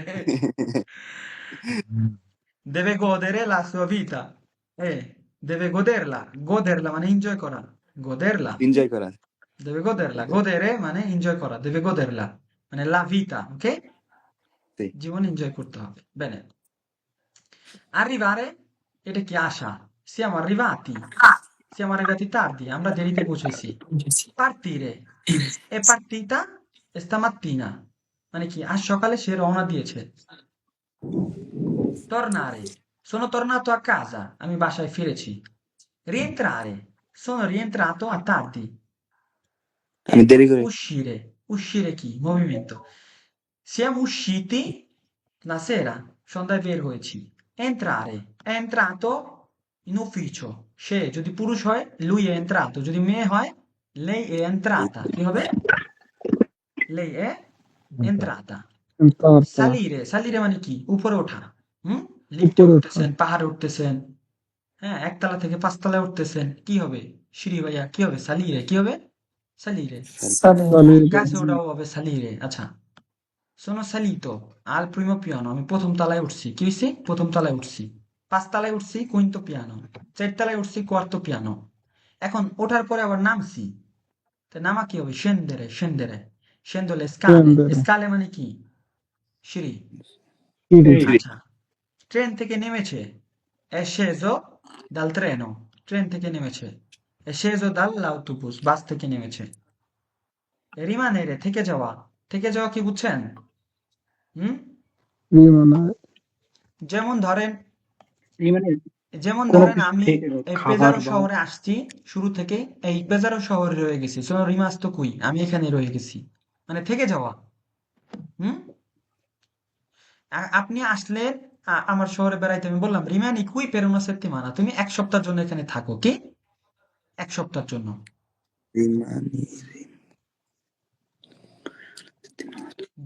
deve godere la sua vita, deve goderla, goderla মানে এনজয় করা, goderla, এনজয় করা। deve goderla, godere মানে এনজয় করা, deve goderla মানে la vita, ok? জি। জীবন এনজয় করতে হবে। Bene, arrivare এটা কি? আসা। siamo arrivati, siamo arrivati tardi, আমরা দেরিতে পৌঁছেছি। partire è partita stamattina, মানে কি? আজ সকালে সে রওনা দিয়েছে। tornare, sono tornato a casa, আমি বাসায় ফিরেছি। rientrare, sono rientrato a tardi। আমি দেরি করে। uscire, uscire কি? movimento। siamo usciti la sera, সন্ধ্যায় বের হয়েছি। entrare, è entrato in ufficio, সে যদি পুরুষ হয় lui è entrato, যদি মেয়ে হয় lei è entrata, কি হবে? lei è entrata। তারপর salire, salire মানে কি? উপরে ওঠা। লিফটে উপরে ওঠা। উঠতেছেন, পাহাড়ে উঠতেছেন, হ্যাঁ, একতলা থেকে 5 তলায় উঠতেছেন, কি হবে? সিঁড়ি ভাইয়া কি হবে? salire, কি হবে? salire। সালি। সালিরে, গাছে ওঠাও হবে salire। আচ্ছা, sono salito al primo piano, আমি প্রথম তলায় উঠছি। কি হয়েছে? প্রথম তলায় উঠছি। 5 তলায় উঠছি quinto piano, 4 তলায় উঠছি quarto piano। এখন ওঠার পরে আবার নামছি, তো নামা কি হবে? scendere, scendere, scendo le scale, scendere, scale মানে কি? সিঁড়ি। সিঁড়ি, আচ্ছা, ট্রেন থেকে নেমেছে, è sceso dal treno, ট্রেন থেকে নেমেছে। è sceso dall'autobus, বাস থেকে নেমেছে। rimanere থেকে যাওয়া, থেকে যাওয়া কি বুঝছেন? হুম, বিমানে, যেমন ধরেন, মানে যেমন কোনো ধরেন কিছু আমি এই খাবার পেজারো বা শহরে আসছি, শুরু থেকে এই পেজারো শহরে রয়ে গেছি, sono rimasto qui, আমি এখানে রয়ে গেছি, মানে থেকে যাওয়া। হুম, আপনি আসলেন আমার শহরে বেড়াইতে, আমি বললাম রিমানি কুই per una settimana, তুমি 1 সপ্তাহের জন্য এখানে থাকো। কি 1 সপ্তাহের জন্য? রিমানি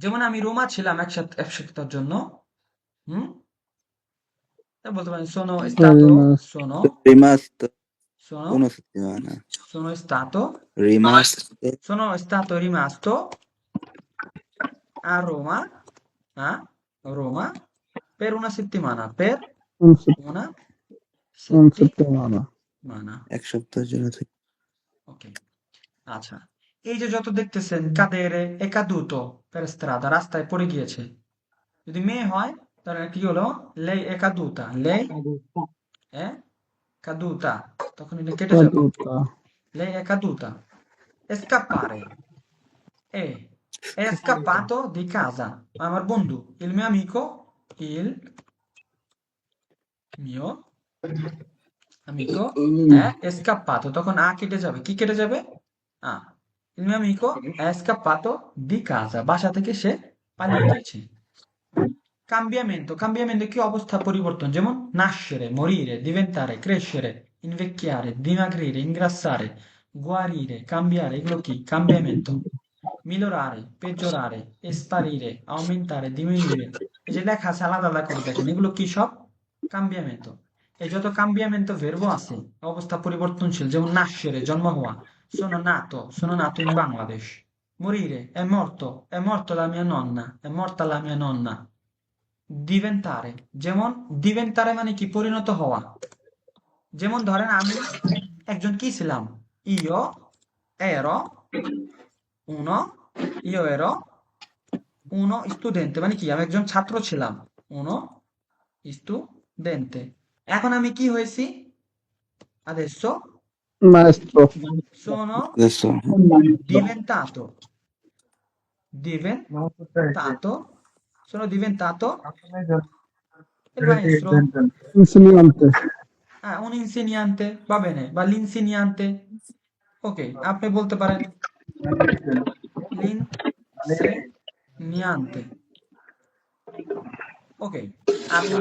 যেমন আমি রোমা ছিলাম 1 সপ্তাহের জন্য। হুম, তা বলতে পারেন sono stato, রিমাস sono rimasto sono una settimana. sono stato Rimasto sono stato rimasto a Roma, a Roma per una settimana, per una un settimana. settimana। এক সপ্তাহের জন্য থেকে। ওকে, আচ্ছা। এই যে যত দেখতেছেন cadere è caduto per strada, রাস্তায় পড়ে গিয়েছে। যদি মেয়ে হয় তাহলে কি হলো? lei è caduta, lei caduta, è caduta, তখন এটা কেটে যাবে। Caduta. lei è caduta, è scappare, è scappato di casa, আমার বন্ধু, il mio amico, il mio amico è scappato, তখন কেটে যাবে। কি কেটে যাবে? আ il mio amico è scappato di casa, বাসা থেকে সে পালিয়ে গিয়েছে। Cambiamento, cambiamento কি অবস্থা পরিবর্তন, যেমন nascere, morire, diventare, crescere, invecchiare, dimagrire, ingrassare, guarire, cambiare, এগুলো কি? Cambiamento. Migliorare, peggiorare, sparire, aumentare, diminuire, এই যে লেখা আছে আলাদা আলাদা করে দেখেন, এগুলো কি সব? Cambiamento. এই যত cambiamento verbo আছে অবস্থা পরিবর্তনশীল, যেমন nascere, জন্ম হওয়া, sono nato in Bangladesh, morire, è morto la mia nonna, è morta la mia nonna, diventare, যেমন diventare মানে কি? পরিণত হওয়া। যেমন ধরেন আমি একজন কি ছিলাম? io ero uno io ero uno studente, মানে কি? আমি একজন ছাত্র ছিলাম। uno studente। এখন আমি কি হয়েছি? adesso Maestro. sono Adesso un maestro, diventato diventato sono diventato il maestro, Insegnante. un insegnante, va bene, va l'insegnante। ok, আপনি বলতে পারেন l'insegnante। ওকে, আচ্ছা।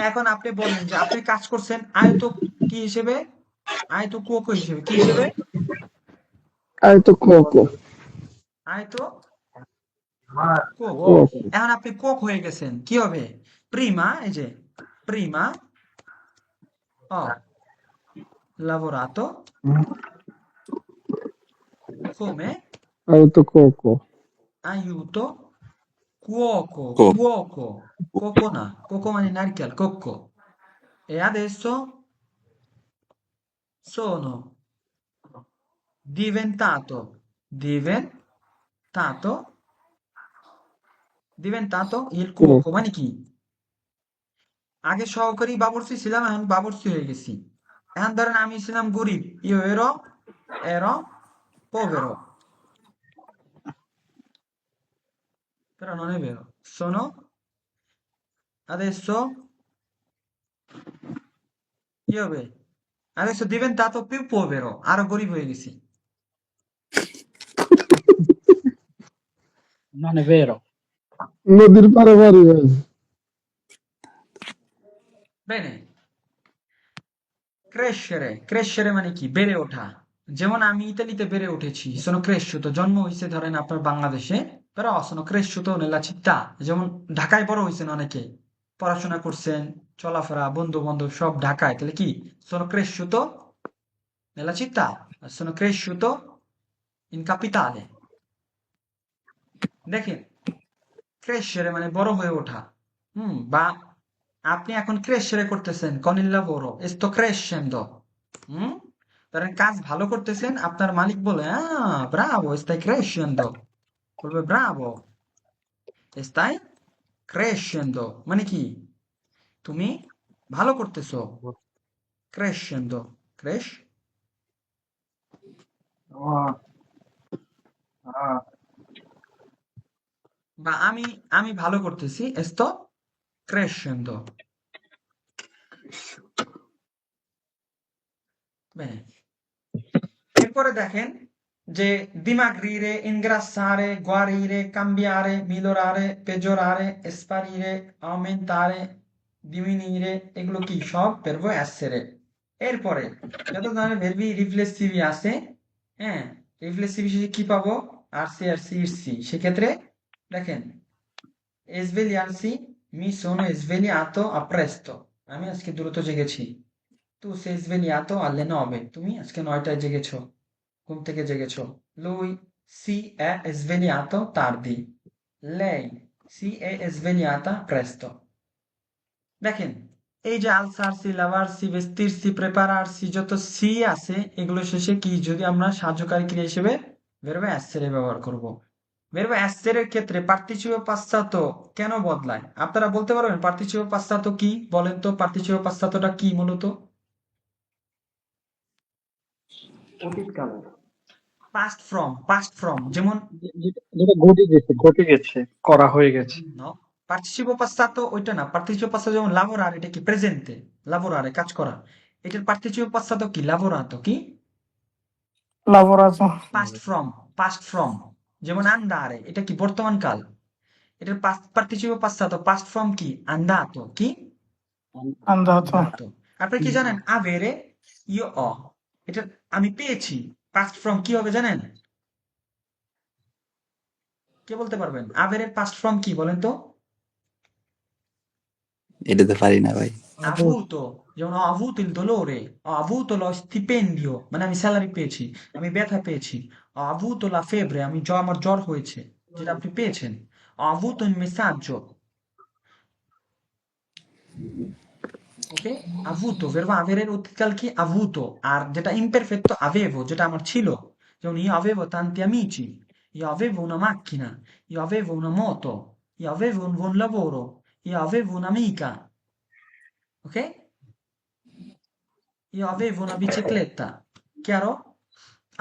এখন আপনি বলেন যে আপনি কাজ করছেন আয়ত কি হিসেবে? আয়ত কুয়োকো হিসেবে। কি হিসেবে? Hai to Coco. আয়ত কুয়োকো। Coco. এখন আপনি কোক হয়ে গেছেন, কি হবে? প্রিমা, এই যে Prima ho lavorato come Hai to Coco. aiuto cuoco, Co. cuoco, coco না, coco মানে নারকেল, cocco, e adesso sono diventato diventato il cuoco, মানে কি? আগে সহকারী বাবুর্চি ছিলাম, এখন বাবুর্চি হয়ে গেছি। এখন ধরেন আমি ছিলাম গরিব, io ero povero, però non è vero, sono adesso কি হবে? adesso diventato più povero, আরো গরিব হয়ে গেছি। non è vero, নদীর পারে বাড়ি ভাই। bene, crescere মানে কি? বেড়ে ওঠা। যেমন আমি ইতালিতে বেড়ে উঠেছি, sono cresciuto, জন্ম হইছে ধরেন আপনার বাংলাদেশে, però sono cresciuto nella città, যেমন ঢাকায় বড় হইছেন অনেকে, পড়াশোনা করছেন, চলাফেরা, বন্ধু বান্ধব সব ঢাকায়, তাহলে কি? sono cresciuto nella città, sono cresciuto in capitale। দেখেন, crescere মানে বড় হয়ে ওঠা। বা আপনি এখন crescere করতেছেন con il lavoro, sto crescendo। হুম, ধরেন কাজ ভালো করতেছেন, আপনার মালিক বলে bravo, stai crescendo, বলবে bravo, stai crescendo, মানে কি? তুমি ভালো করতেছো, crescendo, cres, বা আমি ভালো করতেছি, sto crescendo। Bene। এরপরে দেখেন যে dimagrire, ingrassare, guarire, cambiare, migliorare, peggiorare, sparire, aumentare, diminuire, এগুলো কি সব verbo essere। এরপরে যত ধরনের verbi riflessivi আছে, হ্যাঁ, রিফ্লেক্সিভ শেষে কি পাবো? RC RC Etsy. সেক্ষেত্রে দেখেন, svegliarsi, mi sono svegliato a presto, আমি আজকে দ্রুত জেগেছি। Tu sei svegliato alle 9, তুমি আজকে 9টায় জেগেছো, ঘুম থেকে জেগেছো। Lui si è svegliato tardi, lei si è svegliata presto। দেখেন, এই যে alzarsi, lavarsi, vestirsi, prepararsi, যত সি আছে এগুলো শেষে কি যদি আমরা সাহায্যকারী ক্রিয়া হিসেবে verbo essere ব্যবহার করব। verbo essere এর ক্ষেত্রে পার্টিসিপেট পাশ্চাত্য কেন বদলায়? আপনারা বলতে পারবেন পার্টিসিপেট পাশ্চাত্য কি? বলেন তো পার্টিসিপেট পাশ্চাত্যটা কি মূলত? অতীতকালে। পাস্ট ফ্রম, যেমন যেটা ঘটে গেছে, করা হয়ে গেছে। no, পার্টিসিপো পাসাতো ওইটা না। পার্টিসিপো পাসাতো যেমন লাবোরার, এটা কি প্রেজেন্টে, লাবোরারে কাজ করা। এটার পার্টিসিপো পাসাতো কি? লাবোরাতো কি? lavorato, পাস্ট ফ্রম, যেমন আন্দারে, এটা কি বর্তমান কাল। এটার পার্টিসিপো পাসাতো পাস্ট ফ্রম কি? আন্দাতো কি? andato, আন্দাতো। আপনি কি জানেন আভেরে ইও অ, এটা আমি পেয়েছি, পাস্ট ফ্রম কি হবে জানেন? কে বলতে পারবেন আভেরের পাস্ট ফ্রম কি বলেন তো? এটা তো পারি না ভাই। avuto, যেমন ho avuto il dolore, ho avuto lo stipendio, মানে আমি স্যালারি পেয়েছি, আমি ব্যথা পেয়েছি। ho avuto la febbre, আমার জ্বর হয়েছে, যেটা আপনি পেয়েছেন। ho avuto un messaggio, ওকে। avuto, verbo avere অতীতকাল কি? avuto। আর যেটা imperfetto avevo, যেটা আমার ছিল, যেমন io avevo tanti amici, io avevo una macchina, io avevo una moto, io avevo un buon lavoro, io avevo un'amica, ok? Io avevo una bicicletta, chiaro?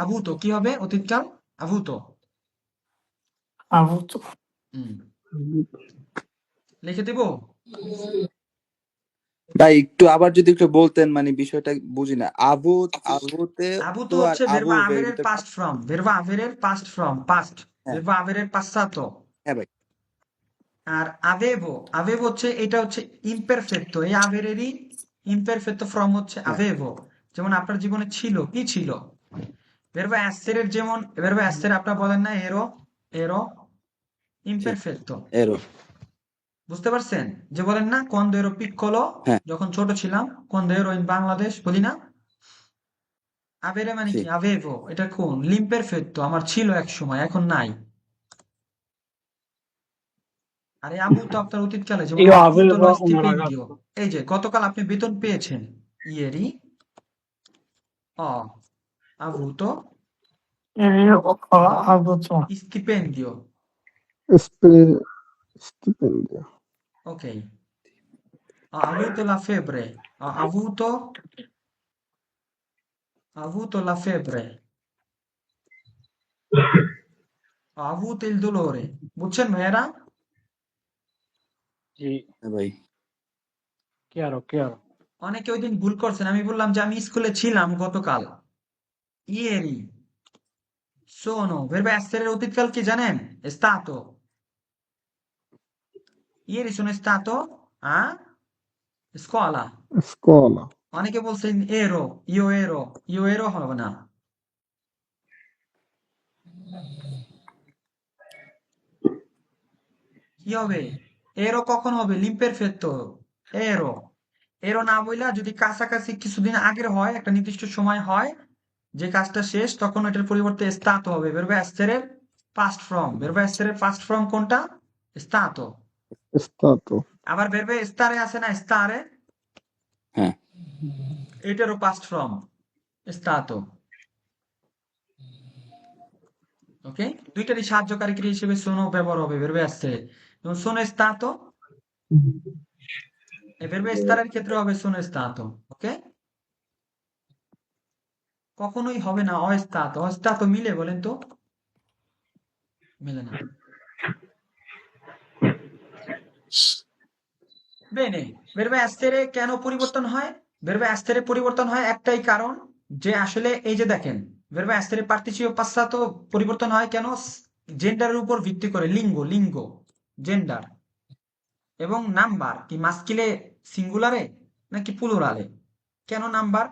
Avuto কি হবে অতীতকাল? avuto। avuto, হুম, লিখে দিব? ভাই একটু আবার যদি একটু বলতেন, মানে বিষয়টা বুঝি না। আভুতে avuto তো আর হচ্ছে আভু verbo এর avere এর ভিতর। past form, verbo avere এর past form, past, হ্যাঁ verbo avere এর passato। হ্যাঁ ভাই। আর avevo হচ্ছে, এটা হচ্ছে imperfecto, এই avere এরই imperfecto form হচ্ছে হ্যাঁ avevo। যেমন আপনার জীবনে ছিল, কি ছিল? verbo essere এর যেমন verbo essere আপনারা বলেন না ero জি, imperfecto, এরো। বুঝতে পারছেন? যে বলেন না cuando ero piccolo, হ্যাঁ যখন ছোট ছিলাম, cuando ero in বাংলাদেশ বলি না? avere মানে জি কি? avevo, এটা কোন? l'imperfetto, আমার ছিল এক সময়, এখন নাই। আর এই avuto আপনার অতীতকালে, যেমন ইও ho avuto avevo lo una stipendio, ragazza। এই যে গতকাল আপনি বেতন পেয়েছেন। ieri ho avuto e io ho lo avuto, stipendio, stipendio, ok? Ho avuto la febbre, ho avuto la febbre, ho avuto il dolore, বুঝছেন ভাইয়েরা? জি, হ্যাঁ ভাই। chiaro। অনেকে ওই দিন ভুল করছেন, আমি বললাম যে আমি স্কুলে ছিলাম গতকাল। ieri sono, verbo essere এর অতীতকাল কি জানেন? stato, ieri sono stato a scuola। scuola, অনেকে বলছেন io ero হবে না। কি হবে? এরো কখন হবে? l'imperfetto, এরো। এরো না বইলা যদি কাছাকাছি কিছুদিন আগের হয়, একটা নির্দিষ্ট সময় হয়, যে কাজটা শেষ, তখন এটার পরিবর্তে stato হবে। verbo essere এর past form, verbo essere এর past form কোনটা? stato। stato, আবার verbo stare আছে না, stare, হ্যাঁ এটারও past form stato, ওকে। দুইটারই সাহায্যকারী ক্রিয়া হিসেবে sono ব্যবহার হবে verbo essere। যেমন sono stato, এই verbo stare এর ক্ষেত্রে হবে sono stato, ওকে। কখনোই হবে না অস্তাত। অস্তাত মিলে বলেন তো? মিলে না। বেনে, verbo essere কেন পরিবর্তন হয়? verbo essere পরিবর্তন হয় একটাই কারণ, যে আসলে এই যে দেখেন, verbo essere participio passato পরিবর্তন হয় কেন? জেন্ডারের উপর ভিত্তি করে, লিঙ্গ জেন্ডার এবং নাম্বার কি মাস্কিলে সিঙ্গুলারে নাকি প্লুরালে। কেন নাম্বার?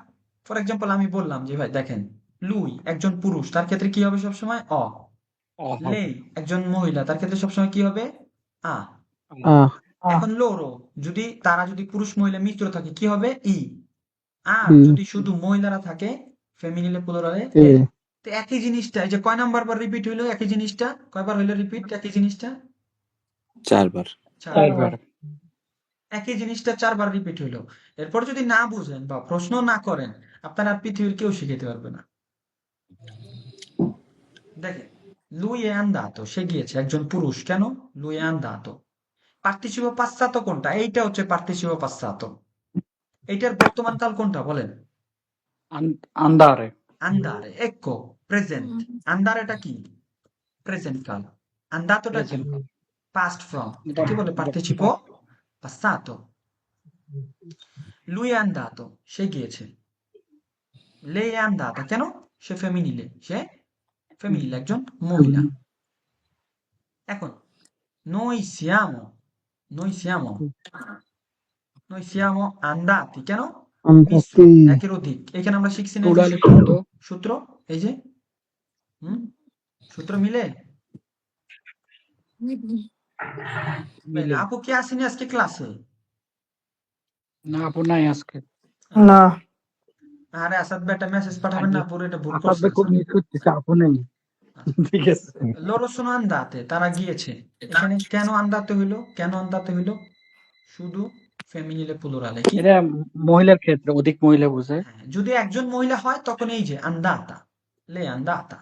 ফর এক্সাম্পল আমি বললাম যে ভাই দেখেন, লুই একজন পুরুষ, তার ক্ষেত্রে কি হবে সবসময়? অ হবে। লেই একজন মহিলা, তার ক্ষেত্রে সবসময় কি হবে? আ। আহ এখন লোরো, যদি পুরুষ মহিলা মিত্র থাকে কি হবে? ই। আর ই যদি শুধু মহিলারা থাকে ফেমিনিলে প্লুরালে এ এ। তো একই জিনিসটা, এই যে কয় নাম্বার বার রিপিট হইলো একই জিনিসটা? কয়বার হইলো রিপিট একই জিনিসটা? 4 বার। 4 বার। চারবার। একই জিনিসটা 4 বার রিপিট হইলো। এরপর যদি না বুঝেন বা প্রশ্ন না করেন, আপনারা পৃথিবীর কেউ শিখাইতে পারবে না। দেখেন, lui è andato, সে গিয়েছে, একজন পুরুষ। কেন? lui è andato। পার্টিসিপো passato কোনটা? এইটা হচ্ছে পার্টিসিপো passato। এইটার বর্তমান কাল কোনটা বলেন? আন্দারে। andare, ecco, present. আন্দারেটা কি? প্রেজেন্ট কাল। আন্দাতোটা কি? প্রেজেন্ট। Past form. এটা এটাকে বলে পার্টিসিপো passato। lui è andato, সে গিয়েছে। lei è andata, কেন? সে ফেমিনিলে, একজন মহিলা। এখন noi siamo noi siamo noi siamo andati, কেন? মিশ্র, আন্দাতি একের অধিক। এখানে আমরা শিখছি না এই যে প্লুরালে সূত্র, কিন্তু সূত্র এই যে সূত্র মিলে। মিলে। আপু কি আসেনি আজকে ক্লাসে? না আপু নাই আজকে। না। আরে আসাদ ভাই একটা মেসেজ পাঠাবেন না, আজকে পুরো এটা ভুল আসাদ করছে ভাই খুব আসাদ। মিস করতেছে, আপু নেই। ঠিক আছে। loro sono andate, তারা গিয়েছে। এখানে কেন আন্দাতে হইলো? কেন আন্দাতে হইলো? শুধু ফেমিনিলে প্লুরালে কি? এটা মহিলার ক্ষেত্রে অধিক মহিলা বোঝায়। হ্যাঁ, যদি একজন মহিলা হয় তখন এই যে andata, le è andata,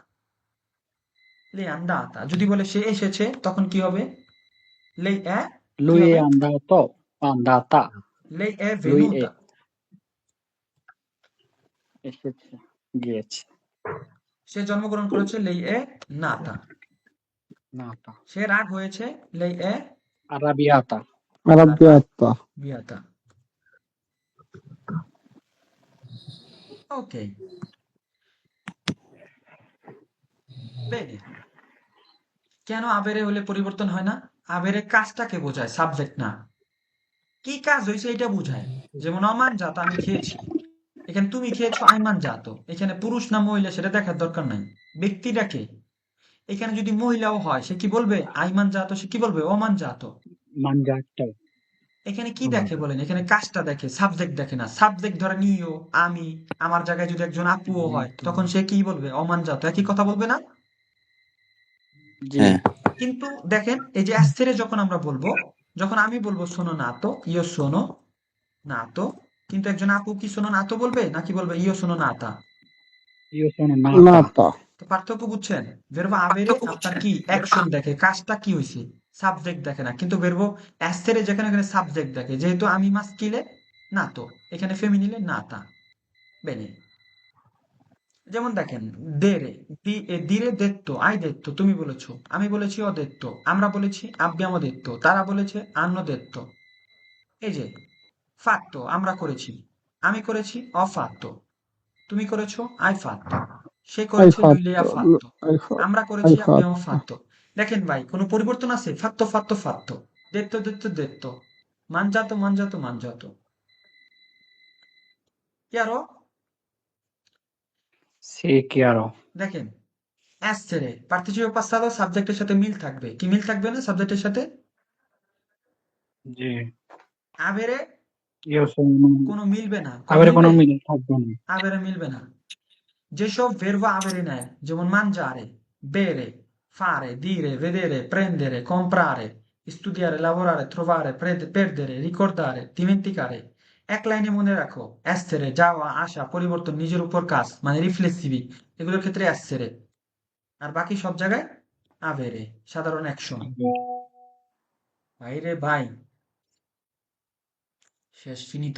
le è andata। যদি বলে সে এসেছে তখন কি হবে? lei è, কি lui è হবে? andato, andata, lei è lui è venuta। এসেছে, গিয়েছে। সে জন্মগ্রহণ করেছে, lei è nata। নাটা। সে রাগ হয়েছে, lei è arrabbiata, আরাবিয়াতা arrabbiata। Ok, bene। কেন আবেরে হলে পরিবর্তন হয় না? আবেরে কাজটাকে বোঝায়, সাবজেক্ট না। কি কাজ হয়েছে এটা বোঝায়। যেমন অমান জাত, আমি খেয়েছি। এখানে তুমি খেয়েছো, আইমান জাত। এখানে পুরুষ না মহিলা সেটা দেখার দরকার নাই, ব্যক্তিটাকে। এখানে যদি মহিলাও হয় সে কি বলবে? আইমান জাত, সে কি বলবে? অমান জাত। mangiato, এখানে কি দেখে বলেন? এখানে কাজটা দেখে, সাবজেক্ট দেখে না। সাবজেক্ট ধরেন ইও, আমি, আমার জায়গায় যদি একজন আপুও হয় তখন সে কি বলবে? অমান জাত, একই কথা বলবে না? জি, হ্যাঁ। কিন্তু দেখেন, এই যে essere যখন আমরা বলবো, যখন আমি বলবো sono nato, io sono nato, কিন্তু একজন আপু কি sono nato বলবে নাকি বলবে io sono nata? io sono nata, নাতা তো পার্থক্য বুঝছেন? ভার্ব আবেরে আপনার কি অ্যাকশন দেখে, কাজটা কি হয়েছে, সাবজেক্ট দেখে না। কিন্তু ভার্ব essere যেখানে এখানে সাবজেক্ট দেখে, যেহেতু আমি মাস্কিলে নাতো, এখানে ফেমিনিলে নাতা। বেনে। যেমন দেখেন, দেরে, দিরে detto, hai detto, তুমি বলেছো, আমি বলেছি ho detto, আমরা বলেছি abbiamo detto, তারা বলেছে hanno detto। এই যে fatto, আমরা করেছি, আমি করেছি ho fatto, তুমি করেছো hai fatto, সে আই করেছে lui lei ফাত্তা ha fatto, আই ফাত্তা আমরা আই করেছি abbiamo ফাত্তা fatto। দেখেন ভাই, কোনো পরিবর্তন আছে? fatto fatto fatto, detto detto detto, mangiato mangiato mangiato। chiaro? sì, chiaro, দেখেন, essere পার্টিসিপেট passato সাবজেক্টের সাথে মিল থাকবে। কি মিল থাকবে না সাবজেক্টের সাথে? জি, আবেরে io sono, কোনো মিলবে না। কবে avere মিলবে? কোনো মিল থাকবে না। আবেরে মিলবে না। যেসব verbo আবেরে নেয়, যেমন mangiare, bere, fare, dire, vedere, prendere, comprare, studiare, lavorare, trovare, perdere, ricordare, dimenticare। এক লাইনে মনে রাখো, essere, যাওয়া, আসা, পরিবর্তন, নিজের উপর কাজ, মানে রিফ্লেক্সিভি, এগুলোর ক্ষেত্রে essere। আর বাকি সব জায়গায় আবেরে, সাধারণ অ্যাকশন। ভাই রে ভাই, শেষ, ফিনিতো।